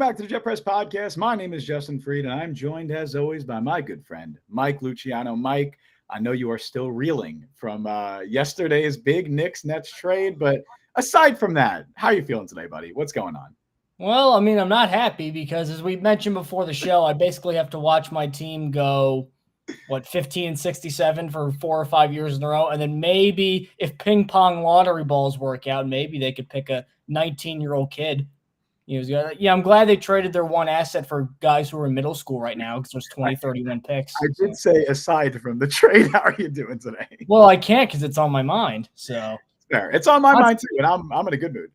back to the Jet Press Podcast. My name is Justin Freed, and I'm joined, as always, by my good friend, Mike Luciano. Mike, I know you are still reeling from yesterday's big Knicks-Nets trade, but aside from that, how are you feeling today, buddy? What's going on? Well, I mean, I'm not happy because, as we mentioned before the show, I basically have to watch my team go, 15-67 for 4 or 5 years in a row, and then maybe if ping pong lottery balls work out, maybe they could pick a 19-year-old kid. I'm glad they traded their one asset for guys who are in middle school right now because there's 31 picks. I did say, aside from the trade, how are you doing today? Well, I can't because it's on my mind. So fair. It's on my mind too, and I'm in a good mood.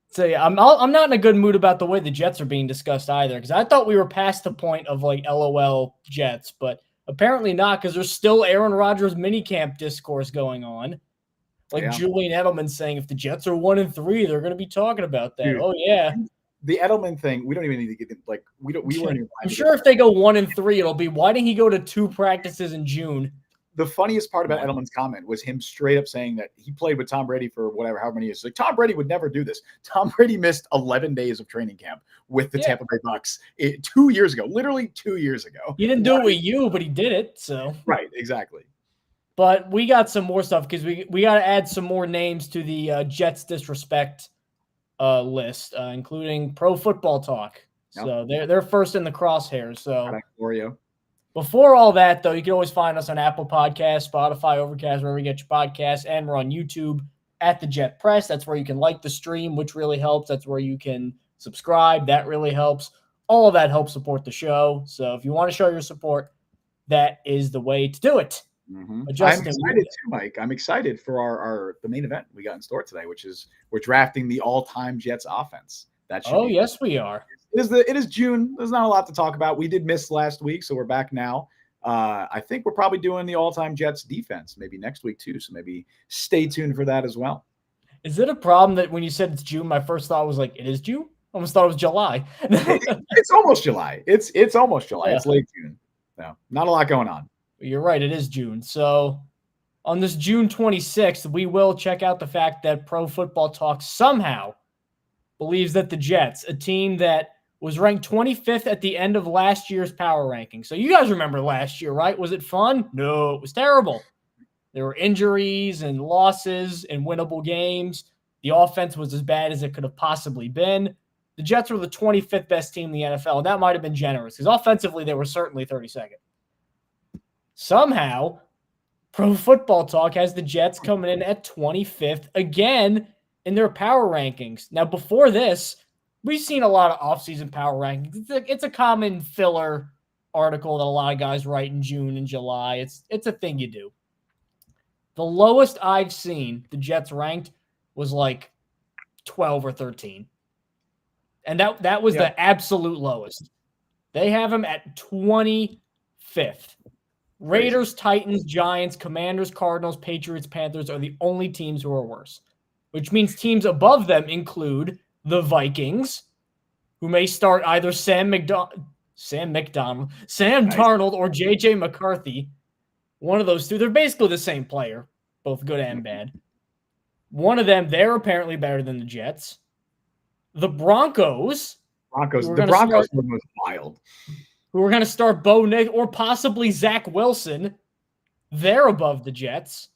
So yeah, I'm not in a good mood about the way the Jets are being discussed either, because I thought we were past the point of like LOL Jets, but apparently not, because there's still Aaron Rodgers minicamp discourse going on. Julian Edelman saying if the Jets are 1-3, they're going to be talking about that. Dude, oh yeah. The Edelman thing, we don't even need to get in, we weren't even. I'm sure if they go 1-3, it'll be, why didn't he go to 2 practices in June? The funniest part about Edelman's comment was him straight up saying that he played with Tom Brady for however many years. Like, Tom Brady would never do this. Tom Brady missed 11 days of training camp with the Tampa Bay Bucks 2 years ago, literally 2 years ago. He didn't do it with you, but he did it. So right, exactly. But we got some more stuff because we got to add some more names to the Jets disrespect list, including Pro Football Talk. Yep. So they're first in the crosshairs. So Florio. Before all that, though, you can always find us on Apple Podcasts, Spotify, Overcast, wherever you get your podcasts, and we're on YouTube at the Jet Press. That's where you can like the stream, which really helps. That's where you can subscribe. That really helps. All of that helps support the show. So if you want to show your support, that is the way to do it. Mm-hmm. I'm excited too, Mike. I'm excited for the main event we got in store today, which is we're drafting the all-time Jets offense. Yes, we are. It is June. There's not a lot to talk about. We did miss last week, so we're back now. I think we're probably doing the all-time Jets defense maybe next week too, so maybe stay tuned for that as well. Is it a problem that when you said it's June, my first thought was like, it is June? I almost thought it was July. It's almost July. It's almost July. Yeah. It's late June. No, not a lot going on. You're right. It is June. So on this June 26th, we will check out the fact that Pro Football Talk somehow believes that the Jets, a team that was ranked 25th at the end of last year's power ranking. So you guys remember last year, right? Was it fun? No, it was terrible. There were injuries and losses and winnable games. The offense was as bad as it could have possibly been. The Jets were the 25th best team in the NFL, and that might have been generous because offensively they were certainly 32nd. Somehow, Pro Football Talk has the Jets coming in at 25th again in their power rankings. Now, before this, we've seen a lot of offseason power rankings. It's a common filler article that a lot of guys write in June and July. It's a thing you do. The lowest I've seen the Jets ranked was like 12 or 13. And that was the absolute lowest. They have them at 25th. Raiders, Titans, Giants, Commanders, Cardinals, Patriots, Panthers are the only teams who are worse, which means teams above them include the Vikings, who may start either Sam Darnold, or J.J. McCarthy. One of those two. They're basically the same player, both good and bad. One of them, they're apparently better than the Jets. The Broncos. The Broncos were most wild. Who are going to start Bo Nix or possibly Zach Wilson. They're above the Jets.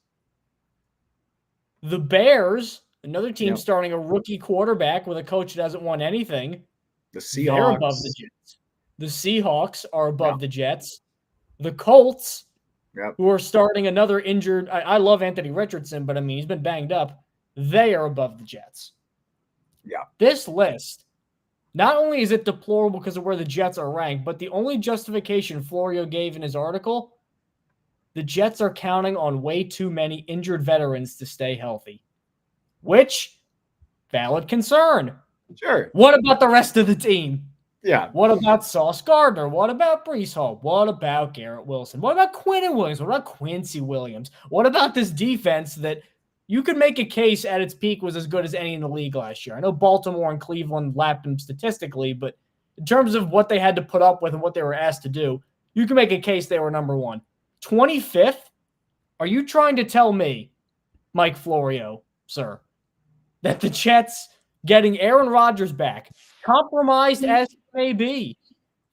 The Bears, another team starting a rookie quarterback with a coach that hasn't won anything. The Seahawks. They're above the Jets. The Seahawks are above the Jets. The Colts, who are starting another injured. I love Anthony Richardson, but I mean, he's been banged up. They are above the Jets. Yeah. This list, not only is it deplorable because of where the Jets are ranked, but the only justification Florio gave in his article, the Jets are counting on way too many injured veterans to stay healthy. Which, valid concern. Sure. What about the rest of the team? Yeah. What about Sauce Gardner? What about Breece Hall? What about Garrett Wilson? What about Quinnen Williams? What about Quincy Williams? What about this defense that you could make a case at its peak was as good as any in the league last year? I know Baltimore and Cleveland lapped them statistically, but in terms of what they had to put up with and what they were asked to do, you can make a case they were number one. 25th? Are you trying to tell me, Mike Florio, sir, that the Jets getting Aaron Rodgers back, compromised as may be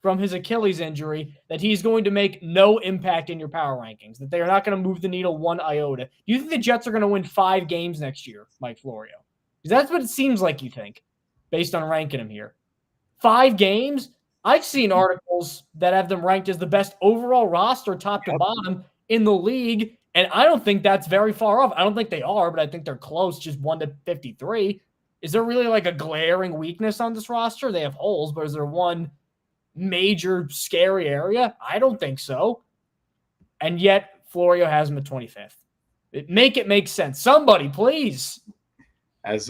from his Achilles injury that he's going to make no impact in your power rankings, that they are not going to move the needle one iota. Do you think the Jets are going to win 5 games next year, Mike Florio? Because that's what it seems like you think, based on ranking him here. 5 games? I've seen articles that have them ranked as the best overall roster, top to bottom, in the league, and I don't think that's very far off. I don't think they are, but I think they're close, just 1 to 53. Is there really like a glaring weakness on this roster? They have holes, but is there one major scary area? I don't think so. And yet, Florio has him at 25th. Make it make sense. Somebody, please. As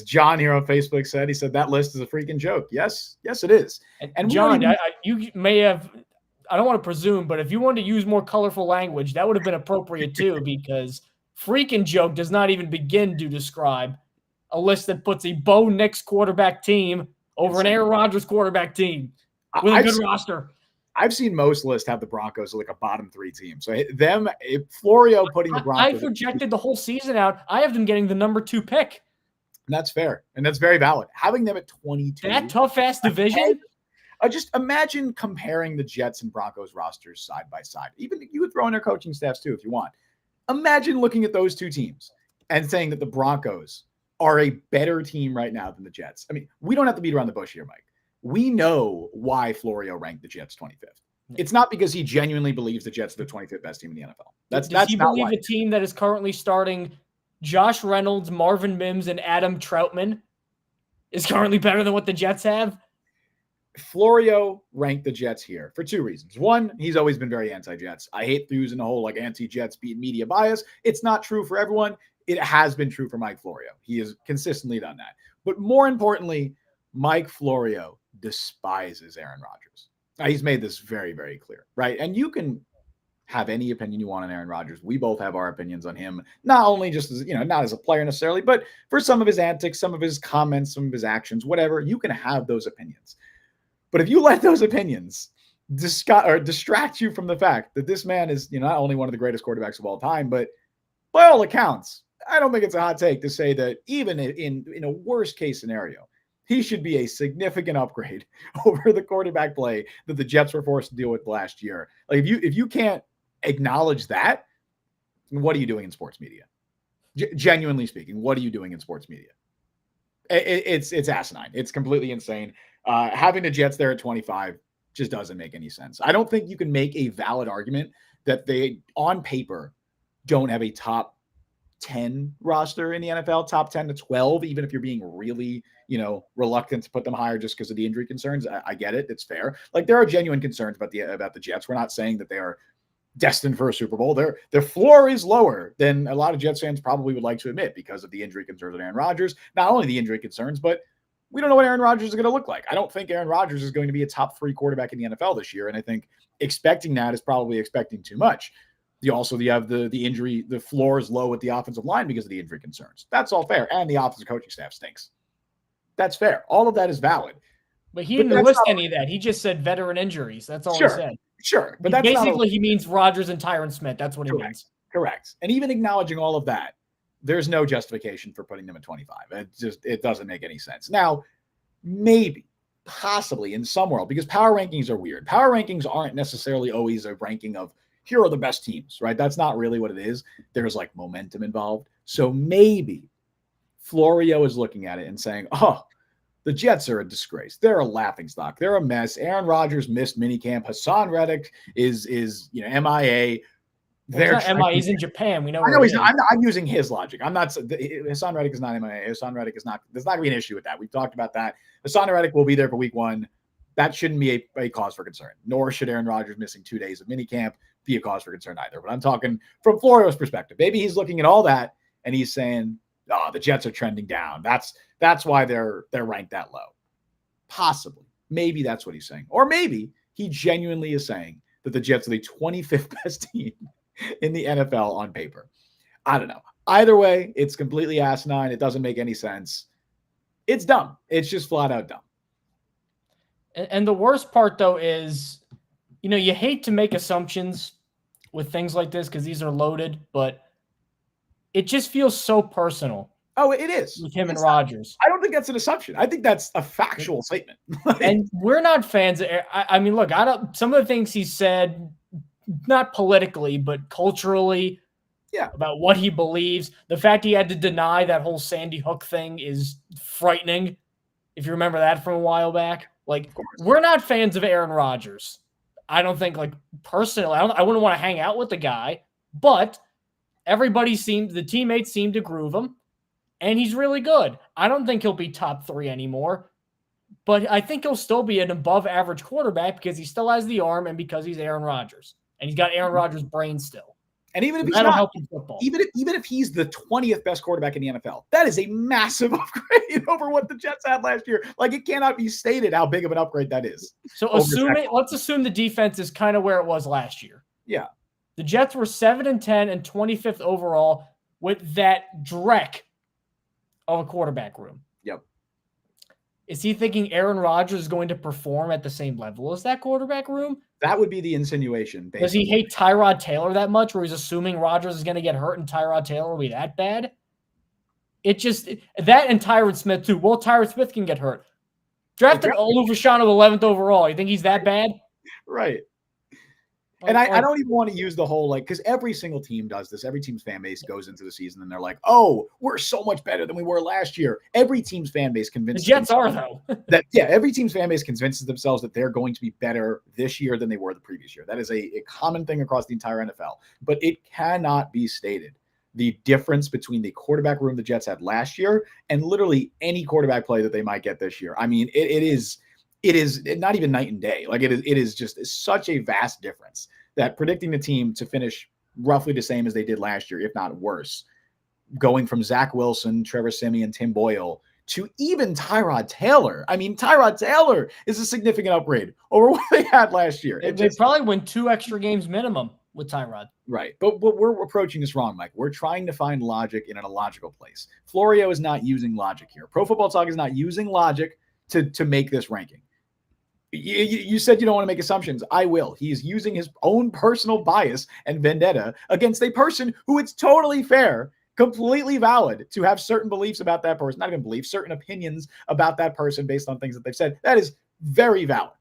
John here on Facebook said, he said that list is a freaking joke. Yes, it is. And John, you may have, I don't want to presume, but if you wanted to use more colorful language, that would have been appropriate too, because freaking joke does not even begin to describe a list that puts a Bo Nix quarterback team over an Aaron Rodgers quarterback team with a good roster. I've seen most lists have the Broncos like a bottom 3 team. So Florio putting the Broncos. I projected the whole season out. I have them getting the number 2 pick. And that's fair. And that's very valid. Having them at 22. That tough-ass division. Just imagine comparing the Jets and Broncos rosters side by side. Even you would throw in their coaching staffs too if you want. Imagine looking at those 2 teams and saying that the Broncos are a better team right now than the Jets. I mean, we don't have to beat around the bush here, Mike. We know why Florio ranked the Jets 25th. It's not because he genuinely believes the Jets are the 25th best team in the NFL. Does he believe a team that is currently starting Josh Reynolds, Marvin Mims, and Adam Troutman is currently better than what the Jets have? Florio ranked the Jets here for 2 reasons. One, he's always been very anti-Jets. I hate using the whole like anti-Jets media bias. It's not true for everyone. It has been true for Mike Florio. He has consistently done that. But more importantly, Mike Florio despises Aaron Rodgers. He's made this very, very clear, right? And you can have any opinion you want on Aaron Rodgers. We both have our opinions on him, not only just as, not as a player necessarily, but for some of his antics, some of his comments, some of his actions, whatever. You can have those opinions. But if you let those opinions distract you from the fact that this man is not only one of the greatest quarterbacks of all time, but by all accounts, I don't think it's a hot take to say that even in a worst case scenario, he should be a significant upgrade over the quarterback play that the Jets were forced to deal with last year. Like if you can't acknowledge that, what are you doing in sports media? Genuinely speaking, what are you doing in sports media? It's asinine. It's completely insane. Having the Jets there at 25 just doesn't make any sense. I don't think you can make a valid argument that they, on paper, don't have a top 10 roster in the NFL, top 10 to 12, even if you're being really, reluctant to put them higher just because of the injury concerns. I get it. It's fair. Like there are genuine concerns about the Jets. We're not saying that they are destined for a Super Bowl. Their floor is lower than a lot of Jets fans probably would like to admit because of the injury concerns of Aaron Rodgers. Not only the injury concerns, but we don't know what Aaron Rodgers is going to look like. I don't think Aaron Rodgers is going to be a top 3 quarterback in the NFL this year. And I think expecting that is probably expecting too much. You have the injury, the floor is low at the offensive line because of the injury concerns. That's all fair. And the offensive coaching staff stinks. That's fair. All of that is valid. But he didn't list any of that. He just said veteran injuries. That's all he said. Sure. But that's basically he means Rodgers and Tyron Smith. That's what he means. Correct. And even acknowledging all of that, there's no justification for putting them at 25. It doesn't make any sense. Now, maybe, possibly in some world, because power rankings are weird. Power rankings aren't necessarily always a ranking of here are the best teams, right? That's not really what it is. There's like momentum involved. So maybe Florio is looking at it and saying, the Jets are a disgrace. They're a laughingstock. They're a mess. Aaron Rodgers missed minicamp. Hassan Reddick is MIA. He's in Japan. We know. I know he's not. I'm using his logic. I'm not. Hassan Reddick is not MIA. Hassan Reddick is not. There's not going to be an issue with that. We've talked about that. Hassan Reddick will be there for week 1. That shouldn't be a cause for concern. Nor should Aaron Rodgers missing 2 days of minicamp be a cause for concern either. But I'm talking from Florio's perspective. Maybe he's looking at all that and he's saying, the Jets are trending down. That's why they're ranked that low. Possibly. Maybe that's what he's saying. Or maybe he genuinely is saying that the Jets are the 25th best team in the NFL on paper. I don't know. Either way, it's completely asinine. It doesn't make any sense. It's dumb. It's just flat out dumb. And the worst part, though, is, you hate to make assumptions with things like this because these are loaded, but it just feels so personal Oh, it is. with him and Rodgers. I don't think that's an assumption. I think that's a factual statement. And we're not fans of I mean, look, some of the things he said, not politically, but culturally, about what he believes. The fact he had to deny that whole Sandy Hook thing is frightening. If you remember that from a while back. Like, we're not fans of Aaron Rodgers. I don't think, like, personally, I wouldn't want to hang out with the guy, but the teammates seem to groove him, and he's really good. I don't think he'll be top 3 anymore, but I think he'll still be an above average quarterback because he still has the arm and because he's Aaron Rodgers, and he's got Aaron Rodgers' brain still. And even if he's that'll not, help in football. even if he's the 20th best quarterback in the NFL, that is a massive upgrade over what the Jets had last year. Like, it cannot be stated how big of an upgrade that is. So let's assume the defense is kind of where it was last year. Yeah. The Jets were 7-10 and 25th overall with that dreck of a quarterback room. Yep. Is he thinking Aaron Rodgers is going to perform at the same level as that quarterback room? That would be the insinuation. Does he hate Tyrod Taylor that much, where he's assuming Rodgers is going to get hurt and Tyrod Taylor will be that bad? That and Tyron Smith too. Well, Tyron Smith can get hurt. Drafted Luciano 11th overall. You think he's that bad? Right. And I don't even want to use the whole, like, because every single team does this. Every team's fan base goes into the season and they're like, oh, we're so much better than we were last year. Every team's fan base convinces the Jets are, though. Every team's fan base convinces themselves that they're going to be better this year than they were the previous year. That is a common thing across the entire NFL. But it cannot be stated the difference between the quarterback room the Jets had last year and literally any quarterback play that they might get this year. I mean, it is not even night and day. Like, it is just such a vast difference that predicting the team to finish roughly the same as they did last year, if not worse, going from Zach Wilson, Trevor Siemian, Tim Boyle to even Tyrod Taylor. I mean, Tyrod Taylor is a significant upgrade over what they had last year. They probably win 2 extra games minimum with Tyrod. Right. But we're approaching this wrong, Mike. We're trying to find logic in an illogical place. Florio is not using logic here. Pro Football Talk is not using logic to make this ranking. You said you don't want to make assumptions. I will. He's using his own personal bias and vendetta against a person who it's totally fair, completely valid to have certain beliefs about that person, not even beliefs, certain opinions about that person based on things that they've said. That is very valid.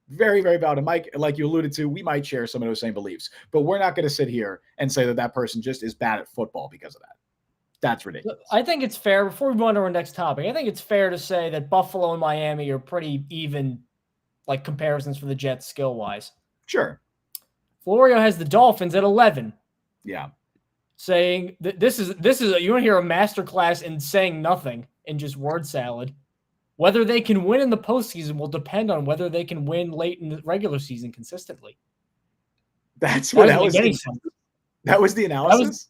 Very, very valid. And Mike, like you alluded to, we might share some of those same beliefs, but we're not going to sit here and say that person just is bad at football because of that. That's ridiculous. I think it's fair, before we go on to our next topic, I think it's fair to say that Buffalo and Miami are pretty even, like, comparisons for the Jets skill-wise. Sure. Florio has the Dolphins at 11. Yeah. Saying that this is you want to hear a masterclass in saying nothing in just word salad. Whether they can win in the postseason will depend on whether they can win late in the regular season consistently. That was the analysis?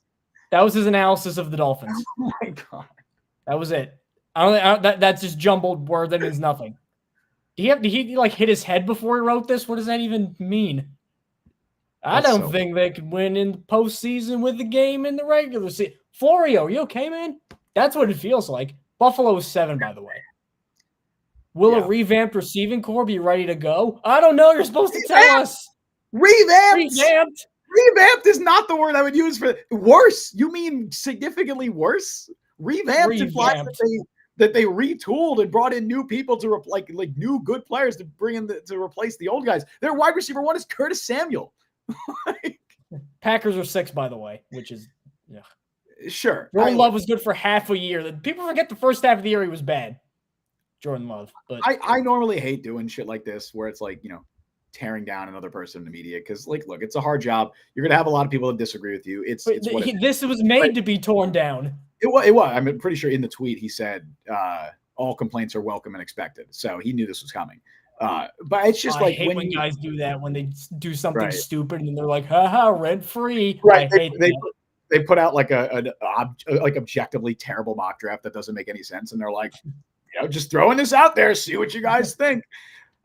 That was his analysis of the Dolphins. Oh my God. That was it. That's just jumbled word that means nothing. Did he like hit his head before he wrote this? What does that even mean? I don't think they could win in the postseason with the game in the regular season. Florio, are you okay, man? That's what it feels like. Buffalo is 7, by the way. Will a revamped receiving core be ready to go? I don't know. You're supposed to tell us. Revamped is not the word I would use for worse. You mean significantly worse? Revamped implies that they retooled and brought in new people to like new good players to bring in to replace the old guys. Their wide receiver 1 is Curtis Samuel. Packers are 6, by the way, which is sure. Jordan Love was good for half a year. People forget the first half of the year he was bad. Jordan Love, but I normally hate doing shit like this where it's like, tearing down another person in the media because, like, look, it's a hard job. You're gonna have a lot of people that disagree with you. This was made to be torn down. It was. I'm pretty sure in the tweet he said all complaints are welcome and expected. So he knew this was coming. But it's just I hate when guys do that, when they do something stupid and they're like, haha, rent free. Right. They put out like an objectively terrible mock draft that doesn't make any sense. And they're like, just throwing this out there, see what you guys think.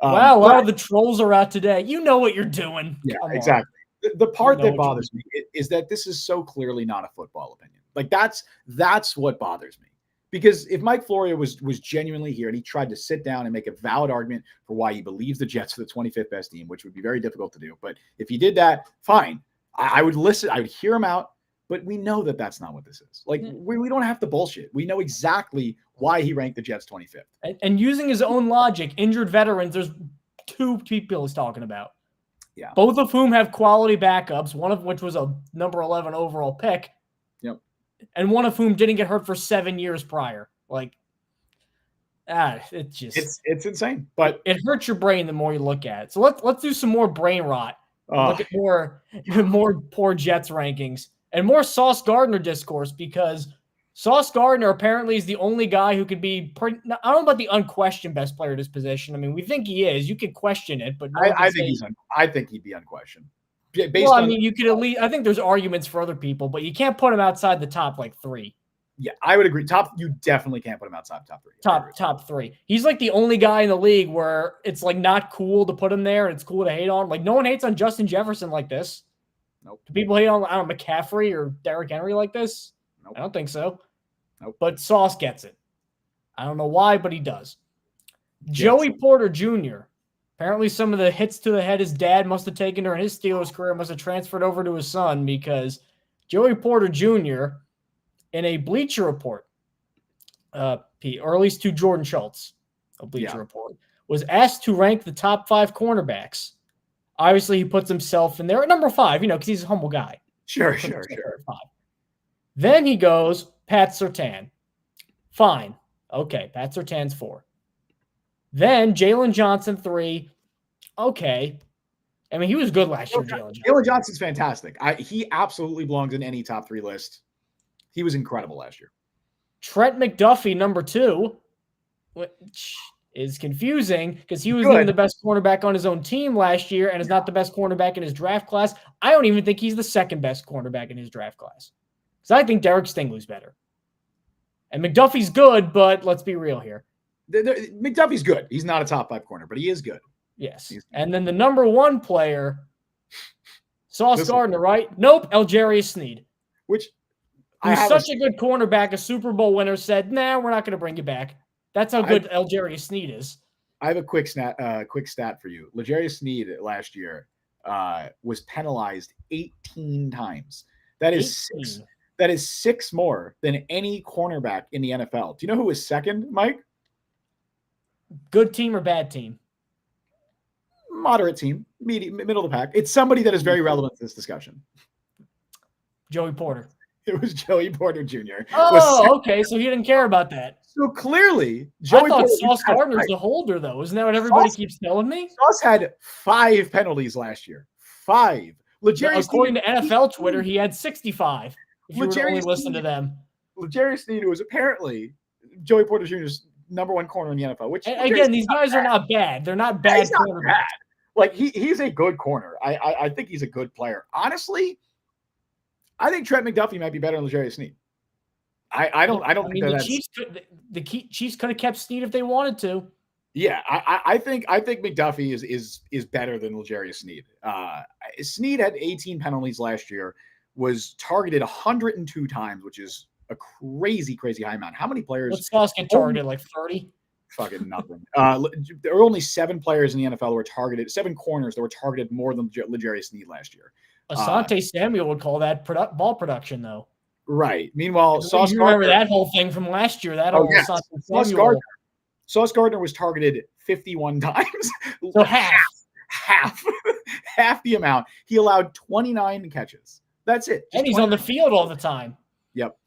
Wow, a lot of the trolls are out today. You know what you're doing. Yeah, exactly. The part that bothers me is that this is so clearly not a football opinion. Like, that's what bothers me. Because if Mike Florio was genuinely here and he tried to sit down and make a valid argument for why he believes the Jets are the 25th best team, which would be very difficult to do. But if he did that, fine. I would listen. I would hear him out. But we know that that's not what this is. Like, Yeah. we don't have to bullshit. We know exactly why he ranked the Jets 25th. And using his own logic, injured veterans, there's two people he's talking about. Yeah. Both of whom have quality backups, one of which was a number 11 overall pick. Yep. And one of whom didn't get hurt for 7 years prior. Like, it's it's insane. But it hurts your brain the more you look at it. So let's do some more brain rot. Look at more poor Jets rankings and more Sauce Gardner discourse, because Sauce Gardner apparently is the only guy who could be I don't know about the unquestioned best player at his position. I mean, we think he is. You could question it, but I think he'd be unquestioned. You could at least. I think there's arguments for other people, but you can't put him outside the top like 3. Yeah, I would agree. You definitely can't put him outside top 3. Top 3. He's like the only guy in the league where it's like not cool to put him there and it's cool to hate on. Like, no one hates on Justin Jefferson like this. Nope. Do people hate on, I don't know, McCaffrey or Derrick Henry like this? Nope. I don't think so. Nope. But Sauce gets it. I don't know why, but he does. Joey Porter Jr. Apparently some of the hits to the head his dad must have taken during his Steelers career must have transferred over to his son, because Joey Porter Jr., in a Bleacher Report, or at least to Jordan Schultz, a Bleacher Report, was asked to rank the top 5 cornerbacks. Obviously, he puts himself in there at number 5, because he's a humble guy. Sure. 5. Then he goes, Pat Surtain. Fine. Okay, Pat Surtain's 4. Then Jalen Johnson, 3. Okay. I mean, he was good last year, Jalen Johnson's fantastic. He absolutely belongs in any top 3 list. He was incredible last year. Trent McDuffie, number 2, which is confusing because he was even the best cornerback on his own team last year and is not the best cornerback in his draft class. I don't even think he's the second best cornerback in his draft class, because I think Derek Stingley's better. And McDuffie's good, but let's be real here. McDuffie's good. He's not a top 5 corner, but he is good. Yes. And then the number 1 player, Sauce Gardner, right? Nope, Algerius Sneed. Which... Who's such a good cornerback, a Super Bowl winner, said, nah, we're not going to bring you back. That's how good Algerius Sneed is. I have a quick stat for you. Algerius Sneed last year was penalized 18 times. That is 6 more than any cornerback in the NFL. Do you know who was second, Mike? Good team or bad team? Moderate team, middle of the pack. It's somebody that is very relevant to this discussion. Joey Porter. It was Joey Porter Jr. Oh, okay. So he didn't care about that. So clearly, Joey Porter Sauce Gardner's the holder, though. Isn't that what everybody keeps telling me? Sauce had 5 penalties last year. 5. According to NFL Twitter, he had 65. If you were to only listen to them. Algerius Sneed was apparently Joey Porter Jr.'s number 1 corner in the NFL. Which again, these guys are not bad. They're not bad cornerbacks. Like he's a good corner. I think he's a good player. Honestly, I think Trent McDuffie might be better than Algerius Sneed. I don't think the Chiefs could have kept Sneed if they wanted to. Yeah, I think McDuffie is better than Algerius Sneed. Sneed had 18 penalties last year, was targeted 102 times, which is a crazy high amount. How many players? What's Sauce get targeted, like 30? Fucking nothing. There were only 7 players in the NFL who were targeted, 7 corners that were targeted more than Algerius Sneed last year. Asante Samuel would call that ball production, though. Right. Meanwhile, Sauce Gardner, remember that whole thing from last year. Sauce Gardner was targeted 51 times. So half the amount. He allowed 29 catches. That's it. And he's on the field all the time. Yep.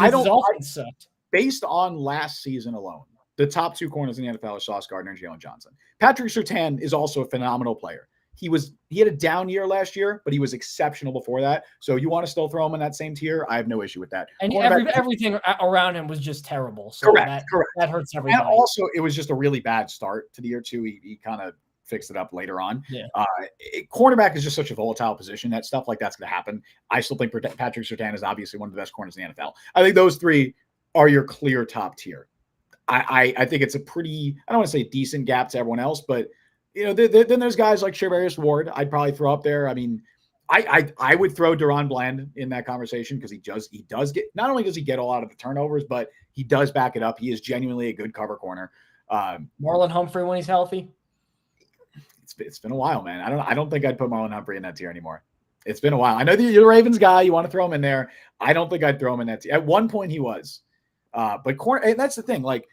His offense sucked. Based on last season alone, the top 2 corners in the NFL are Sauce Gardner and Jalen Johnson. Patrick Surtain is also a phenomenal player. He had a down year last year, but he was exceptional before that. So you want to still throw him in that same tier? I have no issue with that. And everything around him was just terrible. So correct. That hurts everybody. And also, it was just a really bad start to the year too. He kind of fixed it up later on. Yeah. Cornerback is just such a volatile position that stuff like that's going to happen. I still think Patrick Surtain is obviously one of the best corners in the NFL. I think those 3 are your clear top tier. I think it's a pretty, I don't want to say decent gap to everyone else, but then there's guys like Charvarius Ward I'd probably throw up there. I mean, I would throw Deron Bland in that conversation because he does get, not only does he get a lot of the turnovers, but he does back it up. He is genuinely a good cover corner. Marlon Humphrey when he's healthy. It's been a while, man. I don't think I'd put Marlon Humphrey in that tier anymore. It's been a while. I know that you're a Ravens guy. You want to throw him in there. I don't think I'd throw him in that team. At one point he was. But corner, and that's the thing. Like,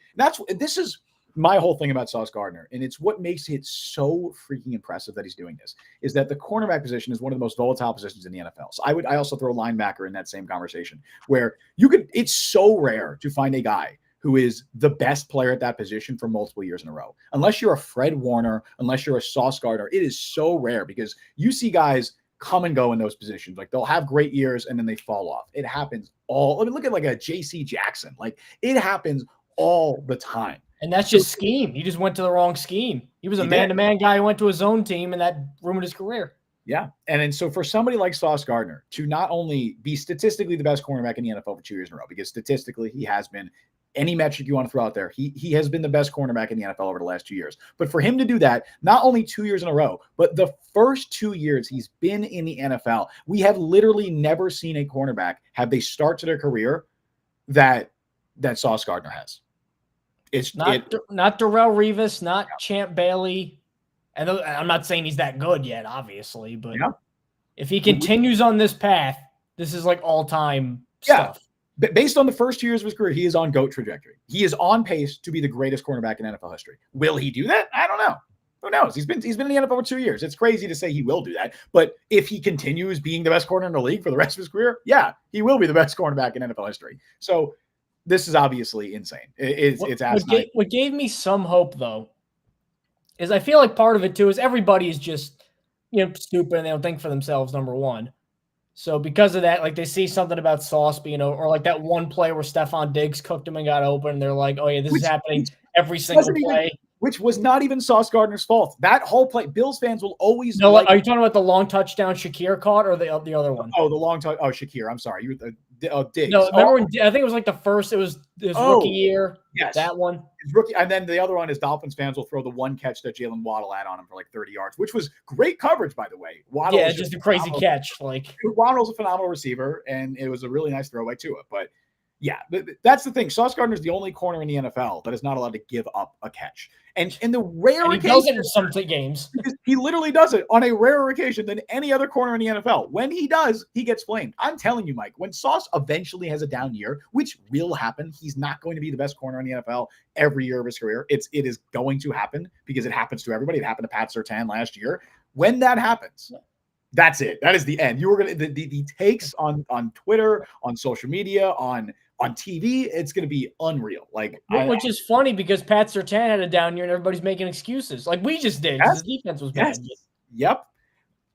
this is my whole thing about Sauce Gardner, and it's what makes it so freaking impressive that he's doing this, is that the cornerback position is one of the most volatile positions in the NFL. So I also throw linebacker in that same conversation, where it's so rare to find a guy who is the best player at that position for multiple years in a row. Unless you're a Fred Warner, unless you're a Sauce Gardner, it is so rare, because you see guys come and go in those positions. Like, they'll have great years and then they fall off. It happens look at like a JC Jackson. Like, it happens all the time. And that's just scheme. He just went to the wrong scheme. He was a man-to-man guy who went to his own team, and that ruined his career. Yeah. And so for somebody like Sauce Gardner to not only be statistically the best cornerback in the NFL for 2 years in a row, because statistically he has been, any metric you want to throw out there, he has been the best cornerback in the NFL over the last 2 years. But for him to do that, not only 2 years in a row, but the first 2 years he's been in the NFL, we have literally never seen a cornerback have they start to their career that Sauce Gardner has. It's not Darrelle Revis, not Champ Bailey. And I'm not saying he's that good yet, obviously, but if he continues on this path, this is like all-time stuff. Based on the first 2 years of his career, he is on GOAT trajectory. He is on pace to be the greatest cornerback in NFL history. Will he do that? I don't know. Who knows? He's been in the NFL for 2 years. It's crazy to say he will do that. But if he continues being the best corner in the league for the rest of his career, yeah, he will be the best cornerback in NFL history. So this is obviously insane. It's asinine. What gave me some hope, though, is I feel like part of it, too, is everybody is just, stupid and they don't think for themselves, number one. So because of that, like, they see something about Sauce being, or like that one play where Stephon Diggs cooked him and got open, and they're like, oh, yeah, this is happening every single play. Which was not even Sauce Gardner's fault. That whole play, Bills fans will always. No, are you talking about the long touchdown Shakir caught, or the other one? Oh, the long touch. Oh, Shakir. I'm sorry. You were Diggs. No, remember when I think it was like the first. It was his rookie year. Yes, that one. His rookie, and then the other one is Dolphins fans will throw the one catch that Jalen Waddle had on him for like 30 yards, which was great coverage, by the way. Waddle, just a crazy catch. Like, Waddle's a phenomenal receiver, and it was a really nice throwaway to it. But yeah, that's the thing. Sauce Gardner is the only corner in the NFL that is not allowed to give up a catch. And in the rare occasion, he does it in some games. He literally does it on a rarer occasion than any other corner in the NFL. When he does, he gets flamed. I'm telling you, Mike, when Sauce eventually has a down year, which will happen, he's not going to be the best corner in the NFL every year of his career. It is going to happen because it happens to everybody. It happened to Pat Surtain last year. When that happens, that's it. That is the end. You were going to the takes on Twitter, on social media, on TV, it's going to be unreal. Like, which is funny because Pat Surtain had a down year and everybody's making excuses, like we just did. His defense was bad. Yep.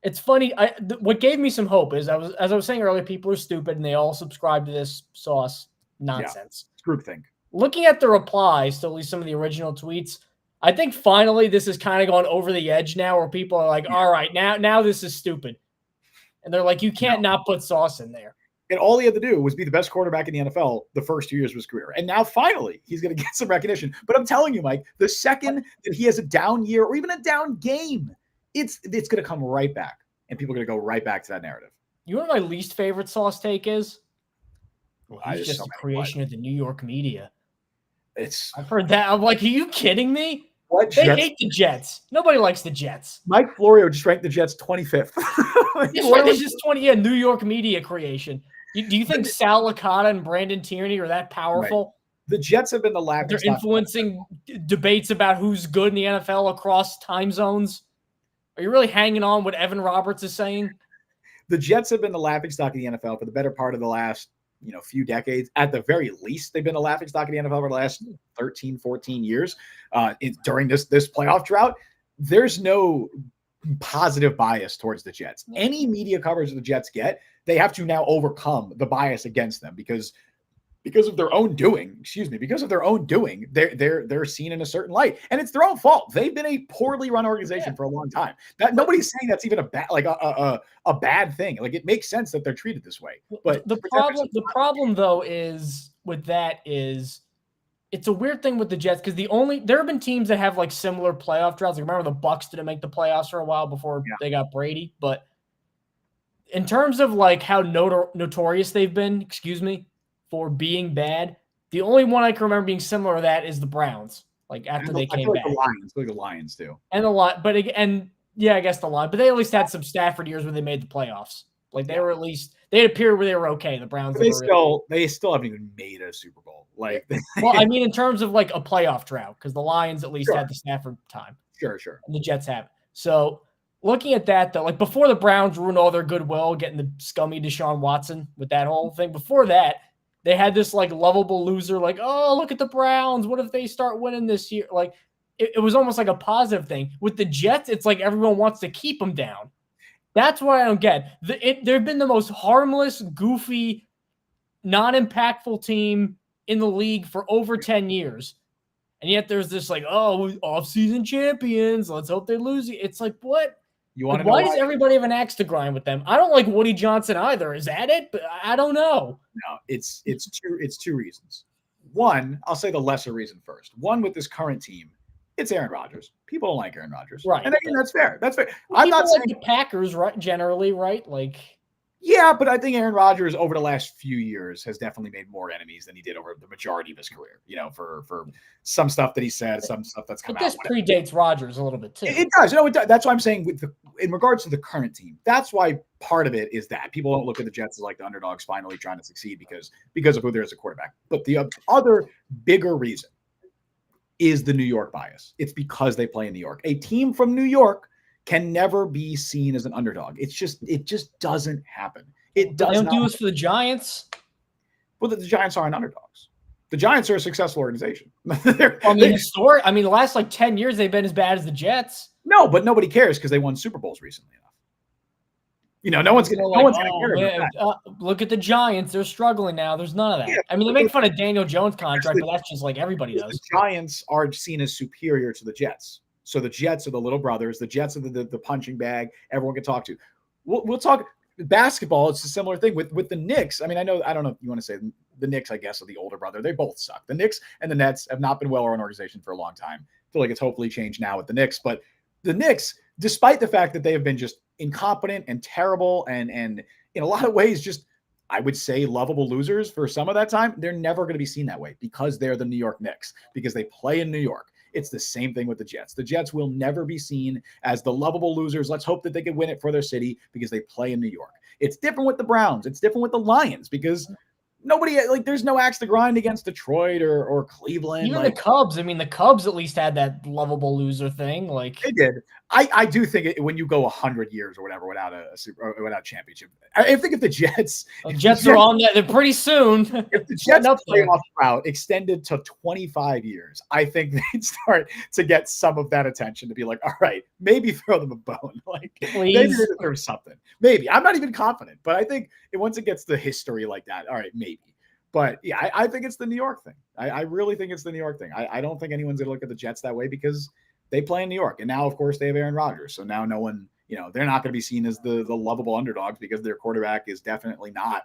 It's funny. What gave me some hope is as I was saying earlier, people are stupid and they all subscribe to this Sauce nonsense. Groupthink. Looking at the replies to at least some of the original tweets, I think finally this is kind of gone over the edge now, where people are like, "All right, now this is stupid," and they're like, "You can't not put Sauce in there." And all he had to do was be the best quarterback in the NFL the first 2 years of his career. And now finally he's going to get some recognition. But I'm telling you, Mike, the second that he has a down year or even a down game, it's going to come right back. And people are going to go right back to that narrative. You know what my least favorite Sauce take is? Well, he's just a creation of the New York media. I've heard that. I'm like, are you kidding me? They hate the Jets. Nobody likes the Jets. Mike Florio just ranked the Jets 25th. It's just 20. Yeah, New York media creation. Do you think Sal Licata and Brandon Tierney are that powerful? Right. The Jets have been the laughing stock. They're influencing debates about who's good in the NFL across time zones. Are you really hanging on what Evan Roberts is saying? The Jets have been the laughing stock of the NFL for the better part of the last few decades. At the very least, they've been a laughing stock of the NFL for the last 13, 14 years. During this playoff drought, there's no positive bias towards the Jets. Any media coverage the Jets get, they have to now overcome the bias against them because of their own doing. They're seen in a certain light, and it's their own fault. They've been a poorly run organization for a long time. That nobody's saying that's even a bad thing. Like, it makes sense that they're treated this way. But the problem though is with that is it's a weird thing with the Jets because there have been teams that have like similar playoff droughts. Like, remember the Bucks didn't make the playoffs for a while before they got Brady. But in terms of like how notorious they've been, for being bad, the only one I can remember being similar to that is the Browns. Like after they came back, the Lions too, and a lot. But again, Yeah, I guess the line, but they at least had some Stafford years where they made the playoffs. Like they were at least they had a period where they were okay. The Browns They still haven't even made a Super Bowl. Like, well, I mean, in terms of like a playoff drought, because the Lions at least Sure. had the Stafford time. Sure. And the Jets have it. So looking at that, though, like before the Browns ruined all their goodwill, getting the scummy Deshaun Watson with that whole thing, before that, they had this like lovable loser, like, oh, look at the Browns. What if they start winning this year? Like, it was almost like a positive thing. With the Jets, it's like everyone wants to keep them down. That's what I don't get. They've been the most harmless, goofy, non-impactful team in the league for over 10 years. And yet there's this like, oh, off-season champions. Let's hope they lose. It's like, what? You want to know why know does everybody have an axe to grind with them? I don't like Woody Johnson either. Is that it? But I don't know. No, it's two reasons. One, I'll say the lesser reason first. One, with this current team, it's Aaron Rodgers. People don't like Aaron Rodgers, right? And again, that's fair. That's fair. I'm not saying the Packers, right? Generally, right? Like, yeah, but I think Aaron Rodgers over the last few years has definitely made more enemies than he did over the majority of his career. You know, for some stuff that he said, some stuff that's come out. This predates Rodgers a little bit too. It does. It does. That's what I'm saying in regards to the current team. That's why part of it is that people don't look at the Jets as like the underdogs finally trying to succeed because of who there is a quarterback. But the other bigger reason is the New York bias. It's because they play in New York. A team from New York can never be seen as an underdog. It just doesn't happen. It does. They don't do this for the Giants. Well, the Giants aren't underdogs. The Giants are a successful organization. The last like 10 years they've been as bad as the Jets. No, but nobody cares because they won Super Bowls recently enough. You know, no one's gonna care about that. Look at the Giants; they're struggling now. There's none of that. Yeah, I mean, they make fun of Daniel Jones' contract, but that's just like everybody does. The Giants are seen as superior to the Jets, so the Jets are the little brothers. The Jets are the punching bag everyone can talk to. We'll talk basketball. It's a similar thing with the Knicks. I mean, I don't know if you want to say the Knicks. I guess are the older brother. They both suck. The Knicks and the Nets have not been well-run organization for a long time. I feel like it's hopefully changed now with the Knicks, but the Knicks, despite the fact that they have been just incompetent and terrible and in a lot of ways just, I would say, lovable losers for some of that time, they're never going to be seen that way because they're the New York Knicks, because they play in New York. It's the same thing with the Jets. The Jets will never be seen as the lovable losers. Let's hope that they can win it for their city because they play in New York. It's different with the Browns. It's different with the Lions because nobody, like, there's no axe to grind against Detroit or Cleveland. Even the Cubs. I mean, the Cubs at least had that lovable loser thing. Like they did. I do think when you go 100 years or whatever without a championship, I think if the Jets are on that, they're pretty soon. If the Jets playoff route extended to 25 years, I think they'd start to get some of that attention to be like, all right, maybe throw them a bone. Like maybe they deserve something. Maybe. I'm not even confident, but I think once it gets to history like that, all right, maybe. But yeah, I think it's the New York thing. I really think it's the New York thing. I don't think anyone's going to look at the Jets that way because they play in New York. And now, of course, they have Aaron Rodgers. So now no one, they're not going to be seen as the lovable underdogs because their quarterback is definitely not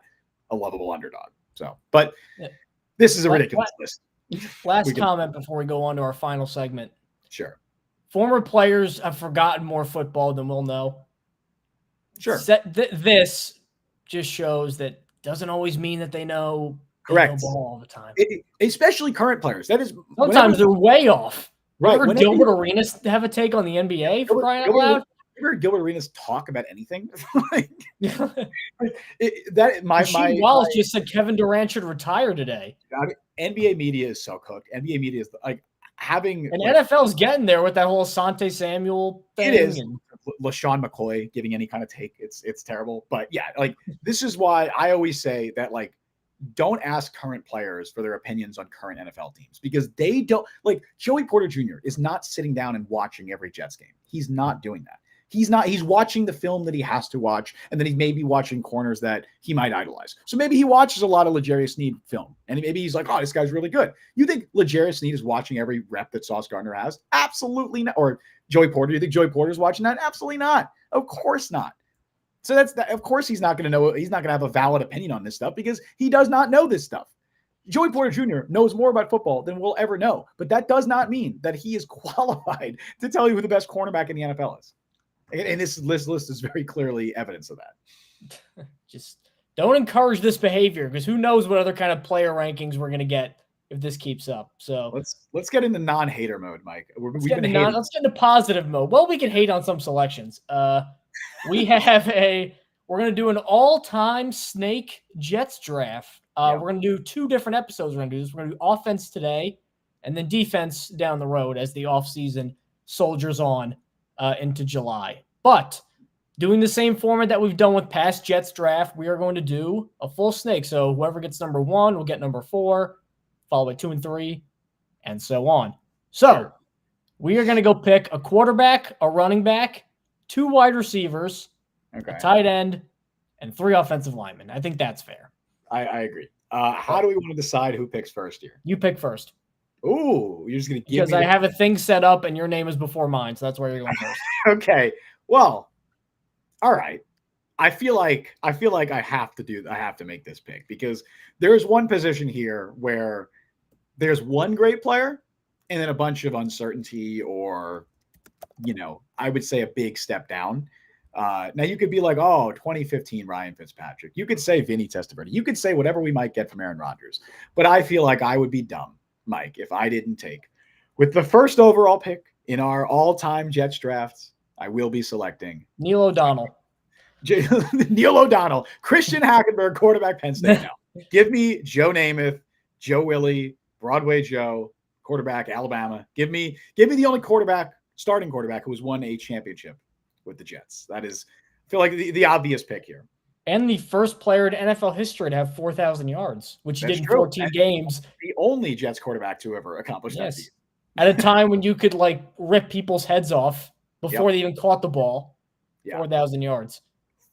a lovable underdog. So, but this is a ridiculous list. Last comment before we go on to our final segment. Sure. Former players have forgotten more football than we'll know. Sure. This just shows that doesn't always mean that they know. Correct. Ball all the time. Especially current players. That is sometimes they're way off. Right. Remember Gilbert Arenas have a take on the NBA for crying out loud? Ever Gilbert Arenas talk about anything? Rasheed Wallace just said Kevin Durant should retire today. I mean, NBA media is so cooked. NBA media is like having NFL's getting there with that whole Asante Samuel thing. It is. LaShawn McCoy giving any kind of take. It's terrible. But yeah, like this is why I always say that like don't ask current players for their opinions on current NFL teams because they don't like Joey Porter Jr. is not sitting down and watching every Jets game. He's not doing that. He's watching the film that he has to watch. And then he may be watching corners that he might idolize. So maybe he watches a lot of L'Jarius Sneed film and maybe he's like, oh, this guy's really good. You think L'Jarius Sneed is watching every rep that Sauce Gardner has? Absolutely not. Or Joey Porter. You think Joey Porter's watching that? Absolutely not. Of course not. So of course he's not going to know. He's not going to have a valid opinion on this stuff because he does not know this stuff. Joey Porter Jr. knows more about football than we'll ever know, but that does not mean that he is qualified to tell you who the best cornerback in the NFL is. And this list is very clearly evidence of that. Just don't encourage this behavior because who knows what other kind of player rankings we're going to get if this keeps up. So let's get into non-hater mode, Mike. let's get into positive mode. Well, we can hate on some selections. We're gonna do an all-time snake Jets draft. We're gonna do 2 different episodes. We're gonna do offense today, and then defense down the road as the offseason soldiers on into July. But doing the same format that we've done with past Jets draft, we are going to do a full snake. So whoever gets number 1 will get number 4, followed by 2 and 3, and so on. So we are going to go pick a quarterback, a running back, 2 wide receivers, a tight end, and 3 offensive linemen. I think that's fair. I agree. How do we want to decide who picks first here? You pick first. Ooh, you're just going to give because I have a thing set up and your name is before mine, so that's where you're going first. Okay. Well, all right. I feel like I have to make this pick because there's one position here where there's one great player and then a bunch of uncertainty or, I would say a big step down. Now you could be like, 2015 Ryan Fitzpatrick. You could say Vinny Testaverde. You could say whatever we might get from Aaron Rodgers. But I feel like I would be dumb, Mike, if I didn't take with the first overall pick in our all-time Jets drafts, I will be selecting Neil O'Donnell. Neil O'Donnell, Christian Hackenberg, quarterback, Penn State. Now, give me Joe Namath, Joe Willie, Broadway Joe, quarterback, Alabama. Give me the only starting quarterback who has won a championship with the Jets. That is, I feel like the obvious pick here. And the first player in NFL history to have 4,000 yards, which he did in 14 games. The only Jets quarterback to ever accomplish that feat. At a time when you could rip people's heads off before they even caught the ball. 4,000 yards.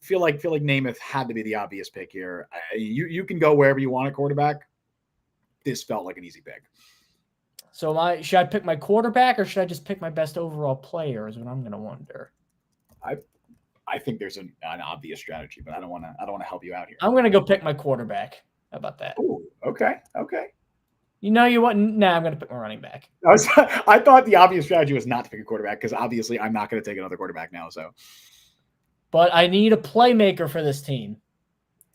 Feel like Namath had to be the obvious pick here. You can go wherever you want at quarterback. This felt like an easy pick. So should I pick my quarterback or should I just pick my best overall player is what I'm going to wonder. I think there's an obvious strategy, but I don't want to help you out here. I'm going to go pick my quarterback. How about that? Ooh, okay. You know you what? Nah, I'm going to pick my running back. I thought the obvious strategy was not to pick a quarterback because obviously I'm not going to take another quarterback now. So, but I need a playmaker for this team.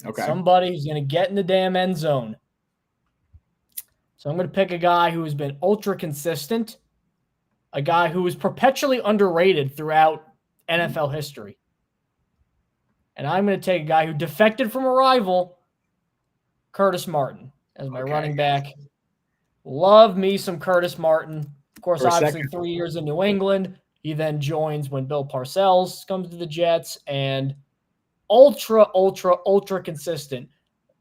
Okay, somebody who's going to get in the damn end zone. So I'm going to pick a guy who has been ultra consistent, a guy who is perpetually underrated throughout NFL history. And I'm going to take a guy who defected from a rival, Curtis Martin, as my running back. Love me some Curtis Martin. Of course, obviously 3 years in New England. He then joins when Bill Parcells comes to the Jets and ultra consistent.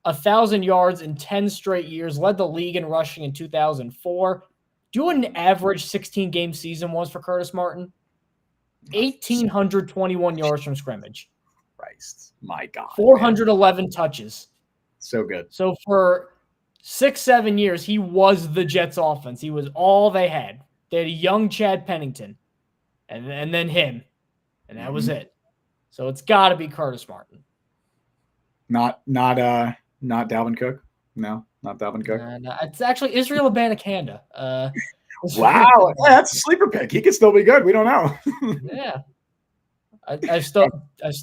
1,000 yards in 10 straight years, led the league in rushing in 2004. Do you know what an average 16-game season was for Curtis Martin? 1,821 yards from scrimmage. Christ, my God. 411 touches. So good. So for 6-7 years, he was the Jets offense. He was all they had. They had a young Chad Pennington and then him. And that was it. So it's got to be Curtis Martin. Not Dalvin Cook? No, not Dalvin Cook. No, it's actually Israel Abanikanda. Wow, that's a sleeper pick. He could still be good. We don't know. Yeah. I still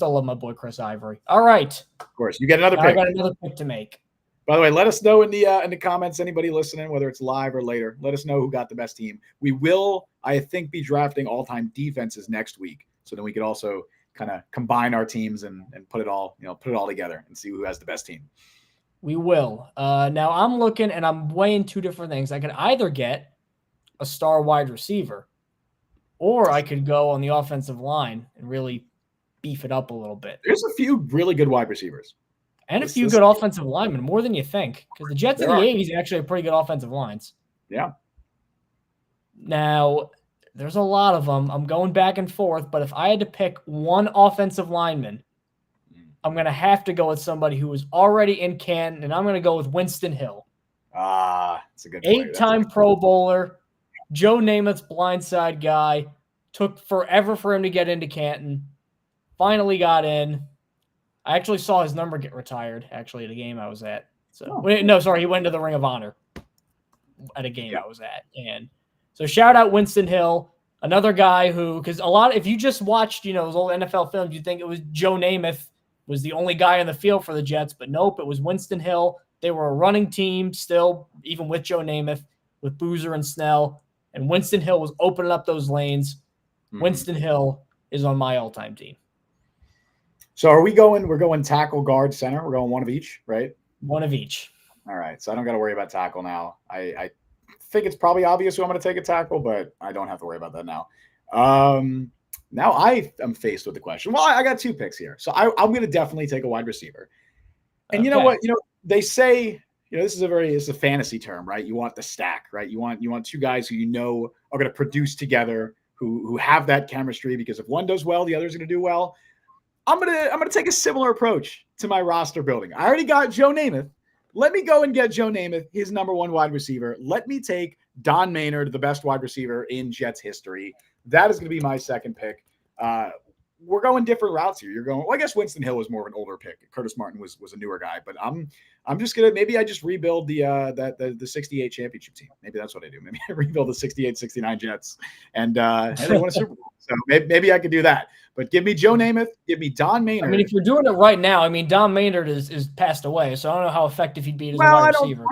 love my boy Chris Ivory. All right. Of course. You get another pick. I got another pick to make. By the way, let us know in the comments, anybody listening, whether it's live or later, let us know who got the best team. We will, I think, be drafting all-time defenses next week. So then we could also kind of combine our teams and put it all together and see who has the best team. We will. Now I'm looking and I'm weighing 2 different things. I could either get a star wide receiver, or I could go on the offensive line and really beef it up a little bit. There's a few really good wide receivers. And a few good offensive linemen, more than you think. Because the Jets in the 80s actually have pretty good offensive lines. Yeah. Now, there's a lot of them. I'm going back and forth, but if I had to pick one offensive lineman, I'm going to have to go with somebody who was already in Canton, and I'm going to go with Winston Hill. That's a good point. 8-time Pro Bowler, Joe Namath's blindside guy. Took forever for him to get into Canton. Finally got in. I actually saw his number get retired, actually, at a game I was at. He went to the Ring of Honor at a game I was at. And so shout out Winston Hill, another guy who, because if you just watched, those old NFL films, you'd think it was Joe Namath was the only guy on the field for the Jets, but nope, it was Winston Hill. They were a running team still, even with Joe Namath, with Boozer and Snell. And Winston Hill was opening up those lanes. Mm-hmm. Winston Hill is on my all-time team. So we're going tackle, guard, center. We're going one of each, right? One of each. All right. So I don't got to worry about tackle now. I think it's probably obvious who I'm going to take a tackle, but I don't have to worry about that now. Now I am faced with the question. Well, I got 2 picks here. So I'm going to definitely take a wide receiver. And you know what? They say, this is a fantasy term, right? You want the stack, right? You want 2 guys who are going to produce together, who have that chemistry, because if one does well, the other's going to do well. I'm gonna take a similar approach to my roster building. I already got Joe Namath. Let me go and get Joe Namath, his number 1 wide receiver. Let me take Don Maynard, the best wide receiver in Jets history. That is going to be my second pick. We're going different routes here. You're going, well, I guess Winston Hill was more of an older pick. Curtis Martin was a newer guy, but I'm just gonna, maybe I just rebuild the 68 championship team. Maybe that's what I do. Maybe I rebuild the 68-69 Jets and they won a Super Bowl. So maybe I could do that. But give me Joe Namath, give me Don Maynard. I mean, if you're doing it right now, Don Maynard is passed away, so I don't know how effective he'd be as a wide receiver.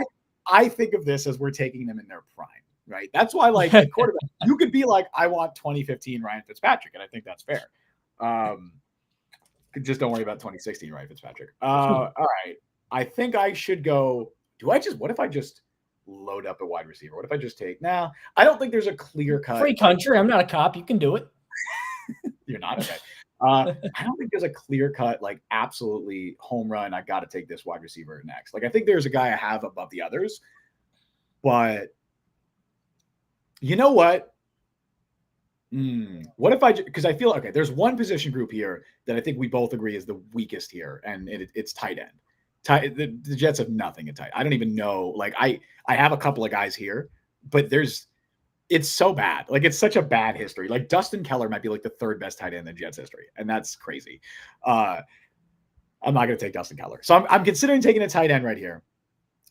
I think of this as we're taking them in their prime, right? That's why, like, the quarterback, you could be like, I want 2015 Ryan Fitzpatrick, and I think that's fair. Just don't worry about 2016 Ryan Fitzpatrick. All right. I think I should go. What if I just load up a wide receiver? What if I just take? Now, I don't think there's a clear cut. Free country. I'm not a cop. You can do it. You're not okay. I don't think there's a clear cut, like, absolutely home run. I got to take this wide receiver next. Like, I think there's a guy I have above the others, but you know what? What if because I feel, okay, there's one position group here that I think we both agree is the weakest here, and it's tight end. The Jets have nothing at tight. I don't even know. Like, I have a couple of guys here, but it's so bad. Like, it's such a bad history. Like, Dustin Keller might be like the 3rd best tight end in Jets history, and that's crazy. I'm not going to take Dustin Keller, so I'm considering taking a tight end right here,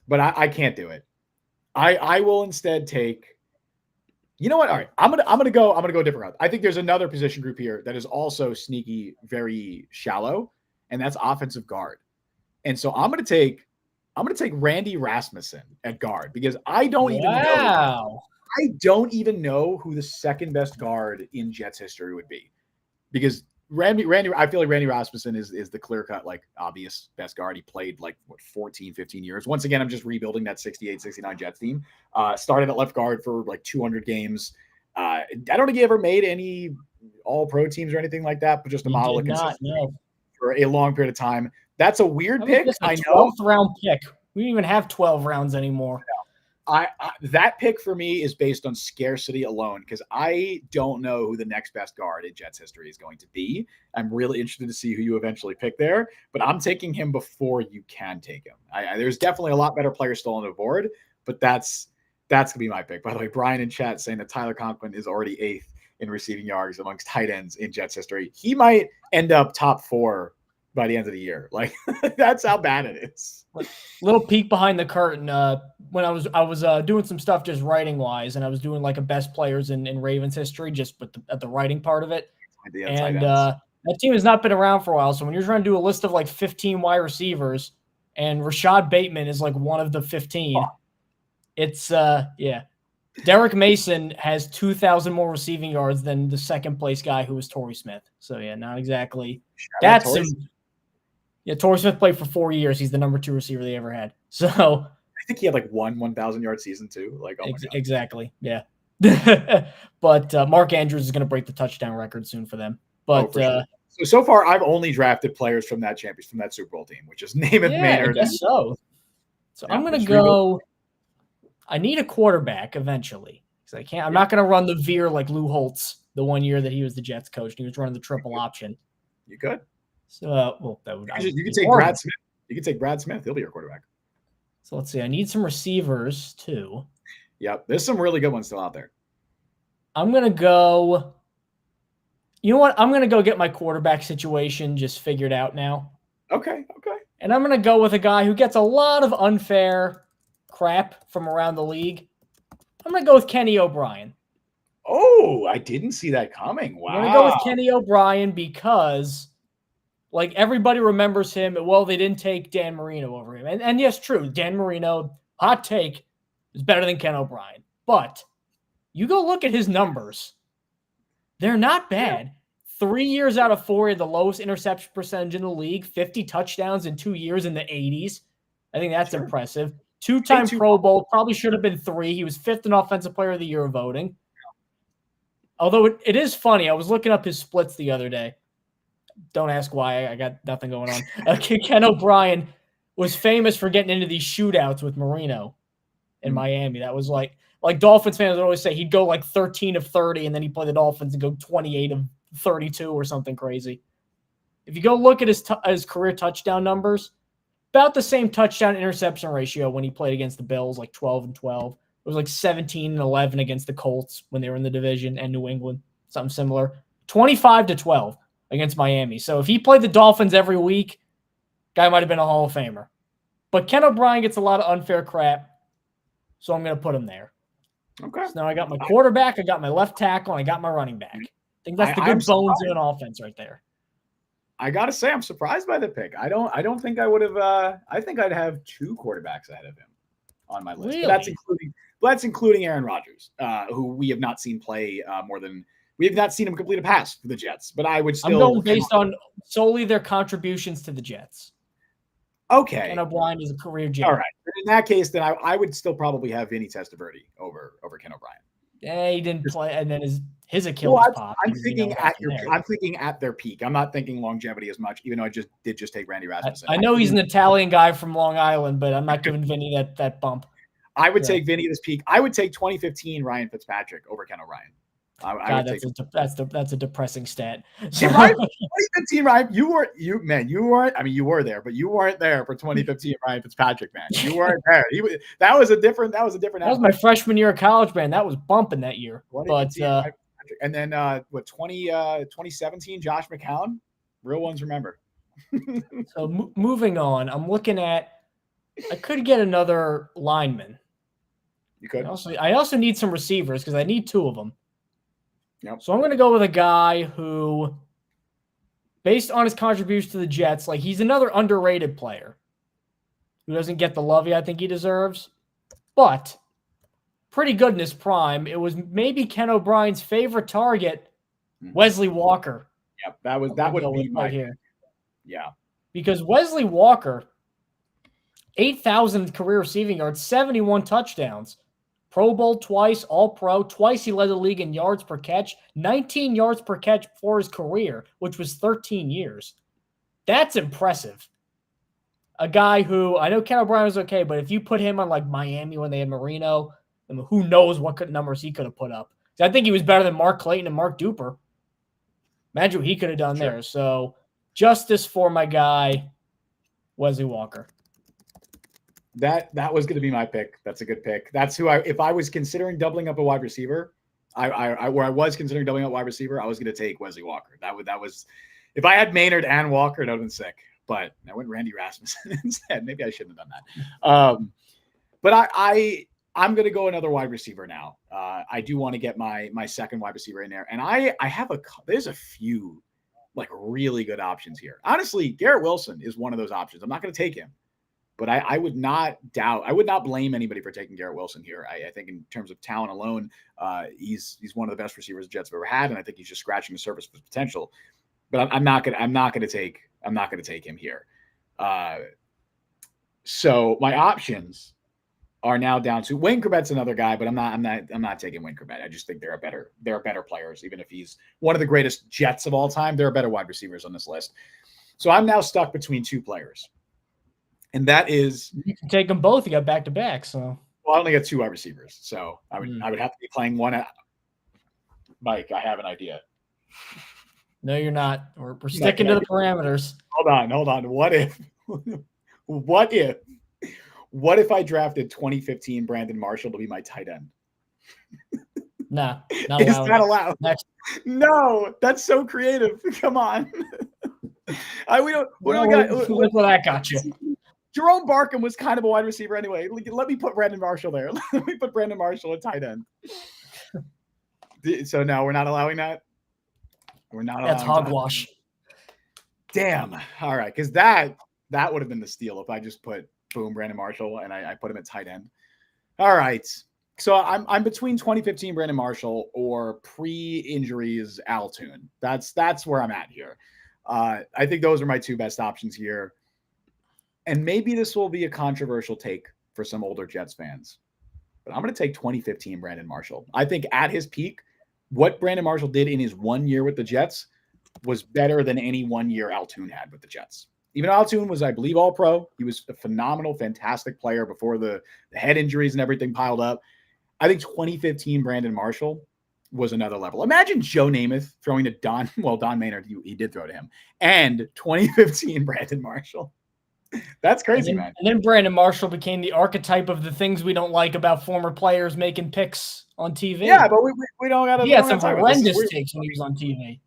but I can't do it. I will instead take. You know what? All right, I'm gonna go a different route. I think there's another position group here that is also sneaky, very shallow, and that's offensive guard. And so I'm gonna take Randy Rasmussen at guard, because I don't even know who the second best guard in Jets history would be, because Randy, I feel like Randy Rasmussen is the clear-cut, like, obvious best guard. He played, like, 14, 15 years. Once again, I'm just rebuilding that 68-69 Jets team. Started at left guard for, like, 200 games. I don't think he ever made any all-pro teams or anything like that, but just a model of consistency for a long period of time. That's a weird pick. I know. 12th round pick. We don't even have 12 rounds anymore. That pick for me is based on scarcity alone, because I don't know who the next best guard in Jets history is going to be. I'm really interested to see who you eventually pick there, but I'm taking him before you can take him. There's definitely a lot better players still on the board, but that's going to be my pick. By the way, Brian in chat saying that Tyler Conklin is already 8th in receiving yards amongst tight ends in Jets history. He might end up top 4 by the end of the year. Like, that's how bad it is. Little peek behind the curtain. When I was doing some stuff just writing wise, and I was doing like a best players in Ravens history, just at the writing part of it. And that team has not been around for a while. So when you're trying to do a list of like 15 wide receivers, and Rashad Bateman is like one of the 15, it's Derek Mason has 2,000 more receiving yards than the second place guy, who was Torrey Smith. So not exactly. Torrey Smith played for 4 years. He's the number 2 receiver they ever had. So I think he had like 1,000-yard season too. Like, oh my God. Exactly. Yeah. But Mark Andrews is going to break the touchdown record soon for them. But sure. So far, I've only drafted players from that Super Bowl team, which is Namath, Maynard. I guess so. So I'm going to go. I need a quarterback eventually, because I'm not going to run the veer like Lou Holtz the one year that he was the Jets coach. And he was running the triple option. You could. So, you can take Brad Smith. You can take Brad Smith. He'll be your quarterback. So let's see. I need some receivers too. Yep, there's some really good ones still out there. I'm gonna go. You know what? I'm gonna go get my quarterback situation just figured out now. Okay. And I'm gonna go with a guy who gets a lot of unfair crap from around the league. I'm gonna go with Kenny O'Brien. Oh, I didn't see that coming. Wow. I'm gonna go with Kenny O'Brien because like everybody remembers him. Well, they didn't take Dan Marino over him. And yes, true. Dan Marino, hot take, is better than Ken O'Brien. But you go look at his numbers. They're not bad. 3 years out of 4, the lowest interception percentage in the league, 50 touchdowns in 2 years in the 80s. I think that's impressive. 2-time Pro Bowl, probably should have been 3. He was 5th in Offensive Player of the Year voting. Although it is funny, I was looking up his splits the other day. Don't ask why. I got nothing going on. Ken O'Brien was famous for getting into these shootouts with Marino in Miami. That was like Dolphins fans would always say he'd go like 13 of 30, and then he'd play the Dolphins and go 28 of 32 or something crazy. If you go look at his career touchdown numbers, about the same touchdown interception ratio when he played against the Bills, like 12 and 12. It was like 17 and 11 against the Colts when they were in the division, and New England, something similar. 25 to 12 against Miami. So if he played the Dolphins every week, guy might have been a Hall of Famer. But Ken O'Brien gets a lot of unfair crap, so I'm going to put him there. Okay. So now I got my quarterback, I got my left tackle, and I got my running back. I think that's the good bones of an offense right there. I gotta say, I'm surprised by the pick. I don't think I would have. I think I'd have 2 quarterbacks ahead of him on my list. Really? But that's including Aaron Rodgers, who we have not seen play we have not seen him complete a pass for the Jets. But I would still. I'm going based on solely their contributions to the Jets. Okay. Ken O'Brien is a career Jet. All right. In that case, then I would still probably have Vinny Testaverde over Ken O'Brien. Yeah, he didn't play, and then his Achilles popped. I'm thinking at their peak. I'm not thinking longevity as much, even though I did take Randy Rasmussen. I know he's an Italian guy from Long Island, but I'm not giving Vinny that bump. I would take Vinny this peak. I would take 2015 Ryan Fitzpatrick over Ken O'Brien. That's a depressing stat. So, Ryan, 2015 Ryan, you weren't. I mean, you were there, but you weren't there for 2015 Ryan Fitzpatrick, man. You weren't there. That was a different. That was my freshman year of college, man. That was bumping that year. But and then 2017 Josh McCown. Real ones remember. So moving on, I'm looking at. I could get another lineman. You could. I also need some receivers because I need 2 of them. Yep. So I'm going to go with a guy who, based on his contribution to the Jets, like he's another underrated player who doesn't get the love I think he deserves, but pretty good in his prime. It was maybe Ken O'Brien's favorite target, Wesley Walker. Yep, that would be my here. Yeah, because Wesley Walker, 8,000 career receiving yards, 71 touchdowns. Pro Bowl twice, All-Pro. Twice he led the league in yards per catch. 19 yards per catch for his career, which was 13 years. That's impressive. A guy who, I know Ken O'Brien was okay, but if you put him on like Miami when they had Marino, who knows what numbers he could have put up. I think he was better than Mark Clayton and Mark Duper. Imagine what he could have done there. So justice for my guy, Wesley Walker. That was going to be my pick. That's a good pick. That's who if I was considering doubling up a wide receiver, where I was considering doubling up wide receiver, I was going to take Wesley Walker. That was if I had Maynard and Walker, that would have been sick. But I went Randy Rasmussen instead. Maybe I shouldn't have done that. But I'm going to go another wide receiver now. I do want to get my second wide receiver in there, and I have there's a few like really good options here. Honestly, Garrett Wilson is one of those options. I'm not going to take him. But I would not blame anybody for taking Garrett Wilson here. I think in terms of talent alone, he's one of the best receivers the Jets have ever had, and I think he's just scratching the surface of his potential. But I'm not gonna take him here. So my options are now down to Wayne Corbett's another guy, but I'm not taking Wayne Corbett. I just think there are better players, even if he's one of the greatest Jets of all time. There are better wide receivers on this list. So I'm now stuck between 2 players. And that is, you can take them both. You got back to back. So I only got 2 wide receivers. So I would have to be playing one. Mike, I have an idea. No, you're not. We're sticking to the parameters. Hold on. What if I drafted 2015 Brandon Marshall to be my tight end? Nah, is that allowed? Next. No, that's so creative. Come on. Look what that got you. Jerome Barkham was kind of a wide receiver anyway. Let me put Brandon Marshall there. Let me put Brandon Marshall at tight end. So no, we're not allowing that. We're not allowing that's hogwash. Damn. All right, because that would have been the steal if I just put boom Brandon Marshall and I put him at tight end. All right. So I'm between 2015 Brandon Marshall or pre-injuries Al Toon. That's where I'm at here. I think those are my two best options here. And maybe this will be a controversial take for some older Jets fans, but I'm going to take 2015 Brandon Marshall. I think at his peak, what Brandon Marshall did in his 1 year with the Jets was better than any 1 year Al Toon had with the Jets. Even though Al Toon was, I believe, all pro, he was a phenomenal, fantastic player before the head injuries and everything piled up. I think 2015 Brandon Marshall was another level. Imagine Joe Namath throwing to Don Maynard, he did throw to him, and 2015 Brandon Marshall. That's crazy, man. And then Brandon Marshall became the archetype of the things we don't like about former players making picks on TV. Yeah, but we don't got to. He had some horrendous takes when he was on TV.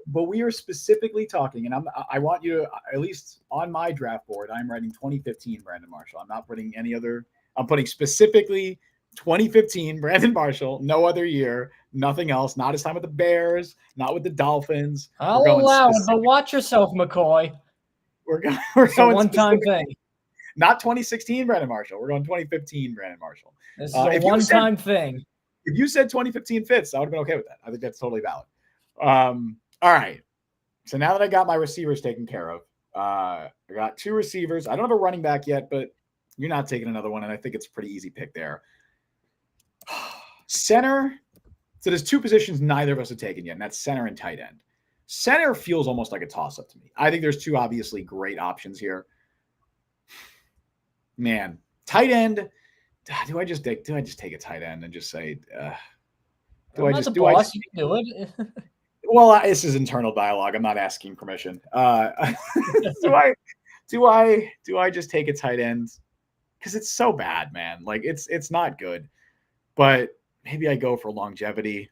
But we are specifically talking, and I want you to, at least on my draft board, I'm writing 2015 Brandon Marshall. I'm not putting any other. I'm putting specifically 2015 Brandon Marshall. No other year, nothing else. Not his time with the Bears, not with the Dolphins. I'll allow it, but watch yourself, McCoy. We're going one-time thing. Not 2016 Brandon Marshall. We're going 2015 Brandon Marshall. This is a one-time thing. If you said 2015 Fitz, I would have been okay with that. I think that's totally valid. All right. So now that I got my receivers taken care of, I got two receivers. I don't have a running back yet, but you're not taking another one, and I think it's a pretty easy pick there. Center. So there's two positions neither of us have taken yet, and that's center and tight end. Center feels almost like a toss-up to me. I think there's two obviously great options here. Man, tight end. Do I just take a tight end and just say? Do I just do it? Well, this is internal dialogue. I'm not asking permission. Do I just take a tight end? Because it's so bad, man. Like it's not good. But maybe I go for longevity.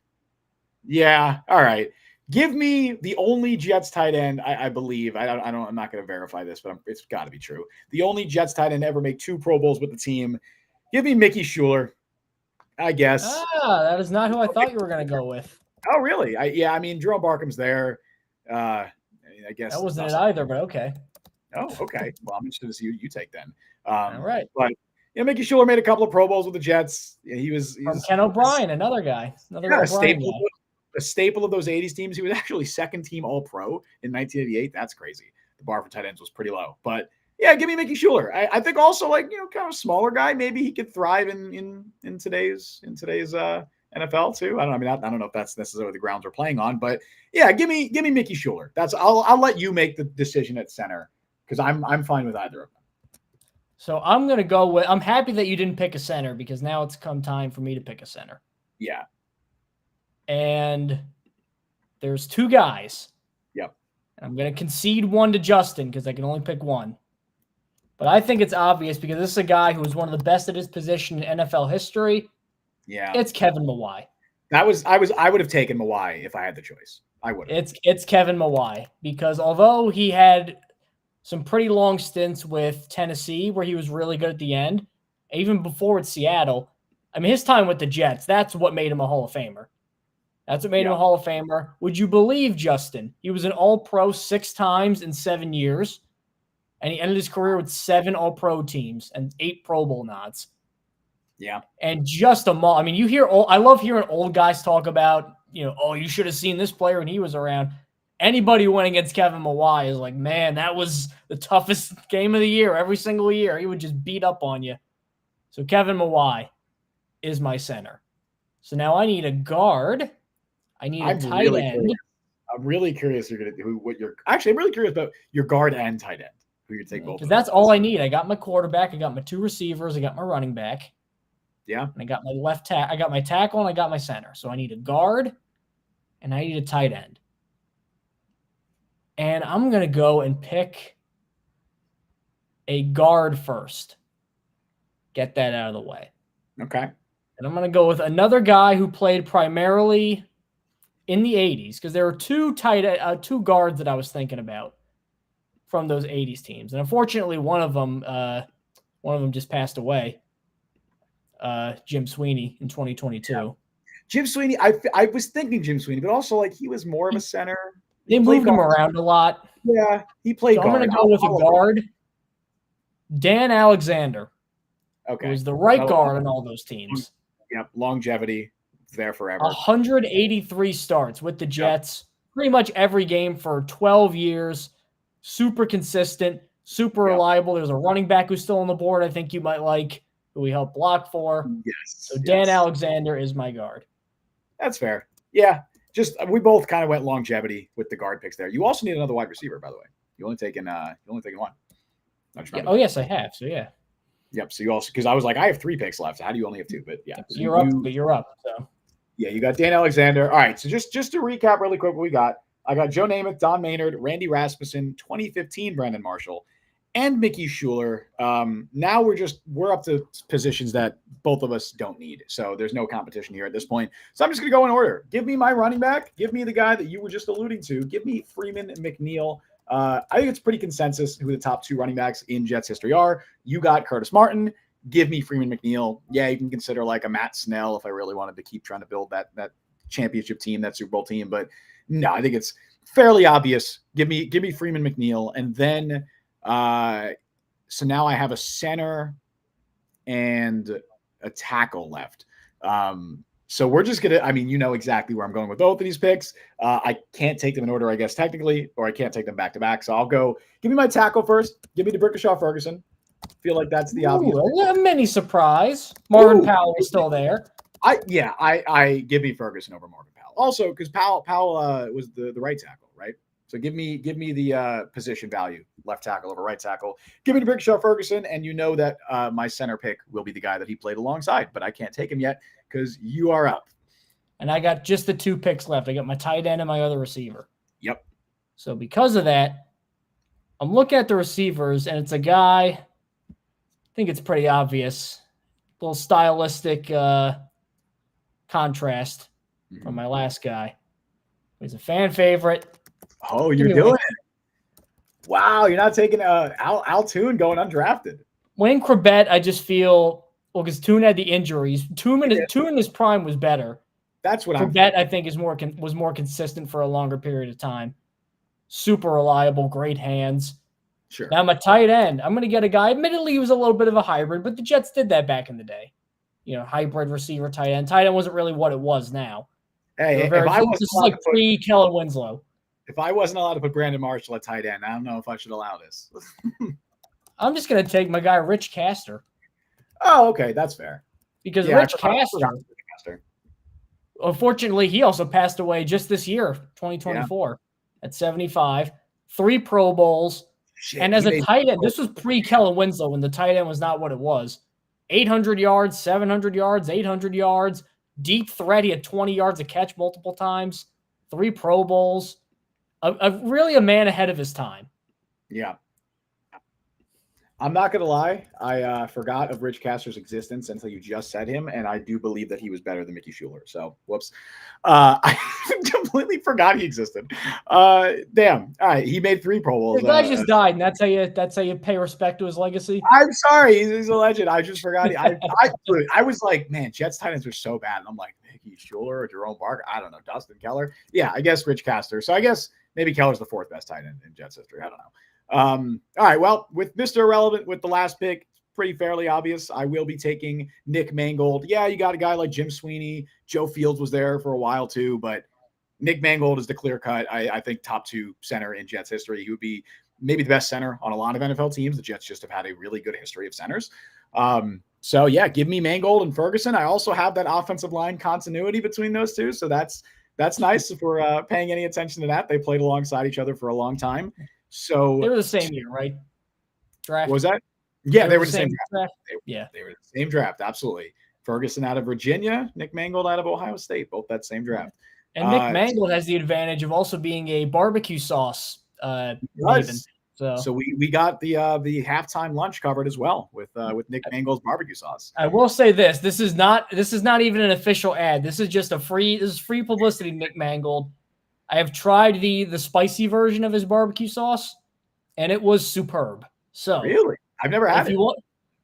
Yeah. All right. Give me the only Jets tight end, I believe. I'm not going to verify this, but it's got to be true. The only Jets tight end ever make 2 Pro Bowls with the team. Give me Mickey Schuler, I guess. That is not who I thought you were going to go with. Oh, really? I mean, Jerome Barkham's there. I guess that wasn't it either, but okay. Oh, okay. Well, I'm interested to see who you take then. All right. But Mickey Schuler made a couple of Pro Bowls with the Jets. He was from Ken O'Brien, another guy, a staple of those 80s teams. He was actually second team All-Pro in 1988. That's crazy. The bar for tight ends was pretty low. But yeah, give me Mickey Schuler. I think also kind of a smaller guy. Maybe he could thrive in today's NFL too. I don't know if that's necessarily the grounds we're playing on, but yeah, give me Mickey Schuler. I'll let you make the decision at center because I'm fine with either of them. So I'm gonna go with. I'm happy that you didn't pick a center because now it's come time for me to pick a center. Yeah. And there's 2 guys. Yep. And I'm going to concede one to Justin because I can only pick one. But I think it's obvious because this is a guy who was one of the best at his position in NFL history. Yeah. It's Kevin Mawai. I would have taken Mawai if I had the choice. I would have. It's Kevin Mawai because although he had some pretty long stints with Tennessee where he was really good at the end, even before with Seattle, I mean, his time with the Jets, that's what made him a Hall of Famer. That's what made him a Hall of Famer. Would you believe, Justin? He was an All-Pro 6 times in 7 years, and he ended his career with 7 All-Pro teams and 8 Pro Bowl nods. Yeah. And just I mean, I love hearing old guys talk about, you should have seen this player when he was around. Anybody who went against Kevin Mawai is like, man, that was the toughest game of the year every single year. He would just beat up on you. So Kevin Mawai is my center. So now I need a guard. I need a tight end. I'm really curious. I'm really curious about your guard and tight end. Who you take both? Because that's all I need. I got my quarterback. I got my 2 receivers. I got my running back. Yeah. And I got my left tackle. I got my tackle and I got my center. So I need a guard and I need a tight end. And I'm going to go and pick a guard first. Get that out of the way. Okay. And I'm going to go with another guy who played primarily in the 80s because there were 2 guards that I was thinking about from those 80s teams. And unfortunately, one of them just passed away. Jim Sweeney in 2022. Yeah. Jim Sweeney, I was thinking Jim Sweeney, but also he was more of a center. They moved him around a lot. Yeah, he played so guard. I'm going to go with a guard. Dan Alexander. Okay. Who was the right guard on all those teams. Yep, longevity there forever. 183 starts with the Jets. Pretty much every game for 12 years. Super consistent, super reliable. There's a running back who's still on the board I think you might like, who we helped block for. Yes. So Dan Alexander is my guard. That's fair. Yeah. We both kind of went longevity with the guard picks there. You also need another wide receiver, by the way. You only taken one. Oh, yes, I have. So yeah. Yep. So you also, because I was like, I have 3 picks left. How do you only have 2? But yeah. So you're up. So yeah, you got Dan Alexander. All right. So just to recap really quick what we got. I got Joe Namath, Don Maynard, Randy Rasmussen, 2015 Brandon Marshall, and Mickey Schuler. Now we're up to positions that both of us don't need. So there's no competition here at this point. So I'm just going to go in order. Give me my running back. Give me the guy that you were just alluding to. Give me Freeman and McNeil. I think it's pretty consensus who the top 2 running backs in Jets history are. You got Curtis Martin. Give me Freeman McNeil. Yeah, you can consider like a Matt Snell if I really wanted to keep trying to build that championship team, that Super Bowl team. But no, I think it's fairly obvious. Give me Freeman McNeil. And then so now I have a center and a tackle left. So we're just going to, you know exactly where I'm going with both of these picks. I can't take them in order, I guess, technically, or I can't take them back to back. So I'll go, give me my tackle first. Give me DeBrickashaw Ferguson. Feel like that's the obvious. A mini surprise. Marvin Powell is still there. I give me Ferguson over Marvin Powell. Also, because Powell was the right tackle, right? So give me the position value, left tackle over right tackle. Give me DeBrickashaw Ferguson, and you know that my center pick will be the guy that he played alongside, but I can't take him yet because you are up. And I got just the 2 picks left. I got my tight end and my other receiver. Yep. So because of that, I'm looking at the receivers, and it's a guy, I think it's pretty obvious, a little stylistic contrast from my last guy. He's a fan favorite. Oh, you're doing it. Wow, you're not taking Al Toon going undrafted. Wayne Corbett, I just feel, because Toon had the injuries. Toon in his prime was better. That's what Corbett, I think, was more consistent for a longer period of time. Super reliable, great hands. Sure. Now, my tight end, I'm going to get a guy. Admittedly, he was a little bit of a hybrid, but the Jets did that back in the day. Hybrid receiver, tight end. Tight end wasn't really what it was now. Hey, this is like pre-Kellen Winslow. If I wasn't allowed to put Brandon Marshall at tight end, I don't know if I should allow this. I'm just going to take my guy, Rich Castor. Oh, okay. That's fair. Because Rich Castor, unfortunately, he also passed away just this year, 2024, at 75. 3 Pro Bowls. Shit, and as a tight end, this was pre-Kellen Winslow when the tight end was not what it was. 800 yards, 700 yards, 800 yards. Deep threat. He had 20 yards a catch multiple times. 3 Pro Bowls. Really a man ahead of his time. Yeah. I'm not going to lie. I forgot of Rich Castor's existence until you just said him, and I do believe that he was better than Mickey Schuler. So, whoops. I completely forgot he existed. Damn. All right. He made 3 Pro Bowls. The guy just died, and that's how you pay respect to his legacy. I'm sorry. He's a legend. I just forgot. I was like, man, Jets tight ends are so bad. And I'm like, Mickey Schuler or Jerome Barker. I don't know. Dustin Keller. Yeah, I guess Rich Castor. So I guess maybe Keller's the 4th best tight end in Jets history. I don't know. All right. Well, with Mr. Irrelevant with the last pick, pretty fairly obvious. I will be taking Nick Mangold. Yeah, you got a guy like Jim Sweeney. Joe Fields was there for a while too, but Nick Mangold is the clear cut. I think top 2 center in Jets history. He would be maybe the best center on a lot of NFL teams. The Jets just have had a really good history of centers. So yeah, give me Mangold and Ferguson. I also have that offensive line continuity between those two. So that's nice if we're paying any attention to that. They played alongside each other for a long time. So they were the same year, right? Draft. Was that? Yeah, they were the same draft. They were the same draft. Absolutely. Ferguson out of Virginia, Nick Mangold out of Ohio State, both that same draft. And Nick Mangold has the advantage of also being a barbecue sauce. So we got the halftime lunch covered as well with Nick Mangold's barbecue sauce. I will say this: this is not even an official ad. This is just free publicity. Nick Mangold. I have tried the spicy version of his barbecue sauce, and it was superb. So really, I've never had it.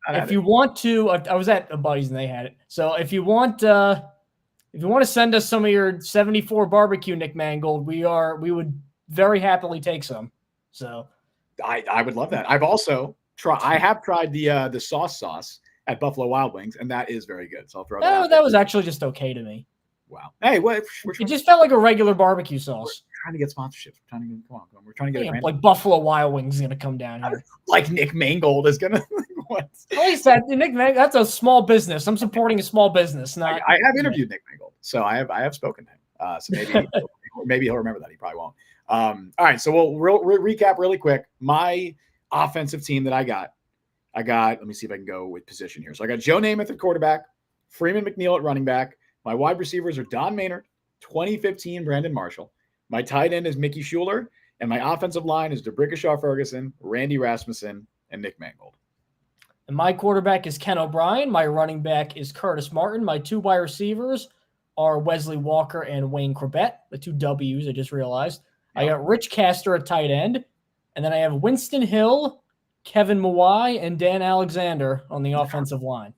If you want to, I was at a buddy's and they had it. So if you want to send us some of your 74 barbecue, Nick Mangold, we would very happily take some. So I would love that. I have tried the sauce at Buffalo Wild Wings, and that is very good. So I'll throw that out that was actually just okay to me. Wow. Hey, It just felt like a regular barbecue sauce. We're trying to get sponsorships. Come on. We're trying to get like Buffalo Wild Wings is gonna come down here. Like Nick Mangold is gonna. What? At least that's a small business. I'm supporting a small business. Not. I have interviewed Nick Mangold, so I have spoken to him. So maybe he'll remember that. He probably won't. All right. So we'll recap really quick. My offensive team that I got. Let me see if I can go with position here. So I got Joe Namath at quarterback, Freeman McNeil at running back. My wide receivers are Don Maynard, 2015 Brandon Marshall. My tight end is Mickey Schuler, and my offensive line is DeBrickashaw Ferguson, Randy Rasmussen, and Nick Mangold. And my quarterback is Ken O'Brien. My running back is Curtis Martin. My 2 wide receivers are Wesley Walker and Wayne Corbett, the 2 W's I just realized. Yep. I got Rich Castor at tight end, and then I have Winston Hill, Kevin Mawai, and Dan Alexander on the offensive line.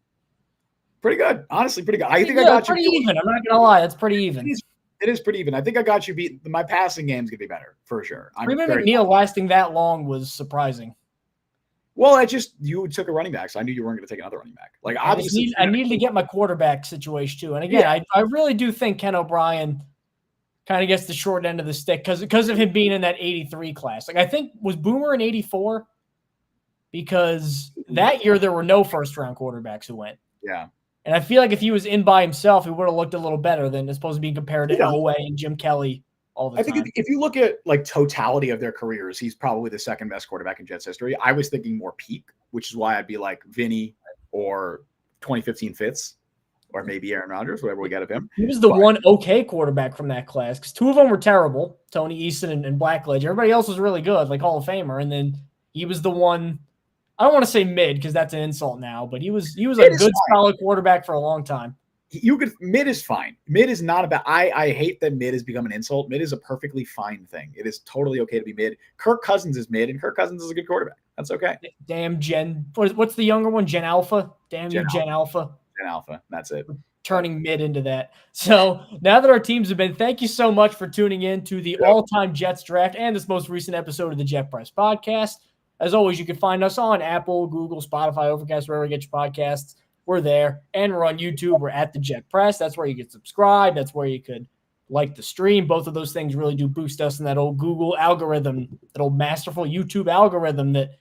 Pretty good. Honestly, pretty good. I think I got pretty you. Even. I'm not going to lie. That's pretty even. It is pretty even. I think I got you beat. My passing game's going to be better, for sure. Freeman McNeil lasting that long was surprising. Well, you took a running back, so I knew you weren't going to take another running back. Like, obviously, I needed to get my quarterback situation, too. And again, I really do think Ken O'Brien kind of gets the short end of the stick because of him being in that 83 class. Like, I think, was Boomer in 84? Because that year there were no first-round quarterbacks who went. Yeah. And I feel like if he was in by himself, he would have looked a little better than supposed to be compared to Elway and Jim Kelly all the time. I think if you look at like totality of their careers, he's probably the second best quarterback in Jets history. I was thinking more peak, which is why I'd be like Vinny or 2015 Fitz or maybe Aaron Rodgers, whatever we get of him. He was the one okay quarterback from that class because 2 of them were terrible, Tony Easton and Blackledge. Everybody else was really good, like Hall of Famer. And then he was the one – I don't want to say mid because that's an insult now, but he was a good, solid quarterback for a long time. Mid is fine. Mid is not about. I hate that mid has become an insult. Mid is a perfectly fine thing. It is totally okay to be mid. Kirk Cousins is mid, and Kirk Cousins is a good quarterback. That's okay. Damn what's the younger one? Gen Alpha. Damn you, Gen Alpha. Gen Alpha. That's it. Turning mid into that. So now that our teams have been, thank you so much for tuning in to the all-time Jets draft and this most recent episode of the Jet Press podcast. As always, you can find us on Apple, Google, Spotify, Overcast, wherever you get your podcasts. We're there. And we're on YouTube. We're at the Jet Press. That's where you can subscribe. That's where you could like the stream. Both of those things really do boost us in that old Google algorithm, that old masterful YouTube algorithm that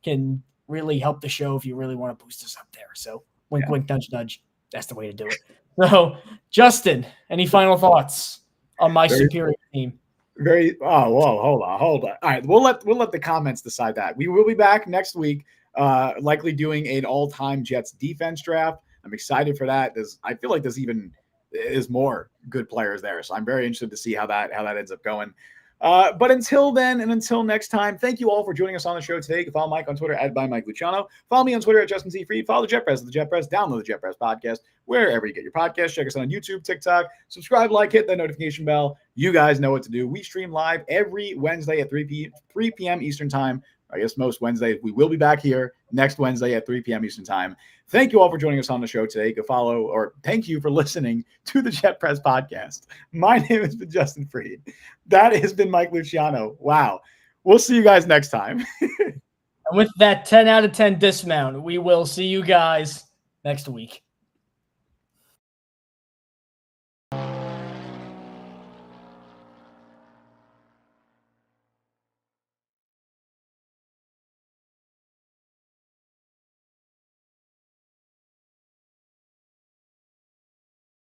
can really help the show if you really want to boost us up there. So wink, wink, nudge, nudge. That's the way to do it. So, Justin, any final thoughts on my superior team? Hold on. All right, we'll let the comments decide that. We will be back next week, likely doing an all-time Jets defense draft. I'm excited for that. I feel like there's even is more good players there, so I'm very interested to see how that ends up going. But until then and until next time, thank you all for joining us on the show today. You can follow Mike on Twitter at @Mike Luciano. Follow me on Twitter at Justin C. Freed. Follow the Jet Press at the Jet Press. Download the Jet Press podcast wherever you get your podcast. Check us out on YouTube, TikTok. Subscribe, hit that notification bell. You guys know what to do. We stream live every Wednesday at 3 p.m. Eastern time. I guess most Wednesdays. We will be back here next Wednesday at 3 p.m. Eastern time. Thank you all for joining us on the show today. You can follow, or thank you for listening to the Jet Press podcast. My name has been Justin Freed. That has been Mike Luciano. Wow. We'll see you guys next time. And with that 10 out of 10 dismount, we will see you guys next week.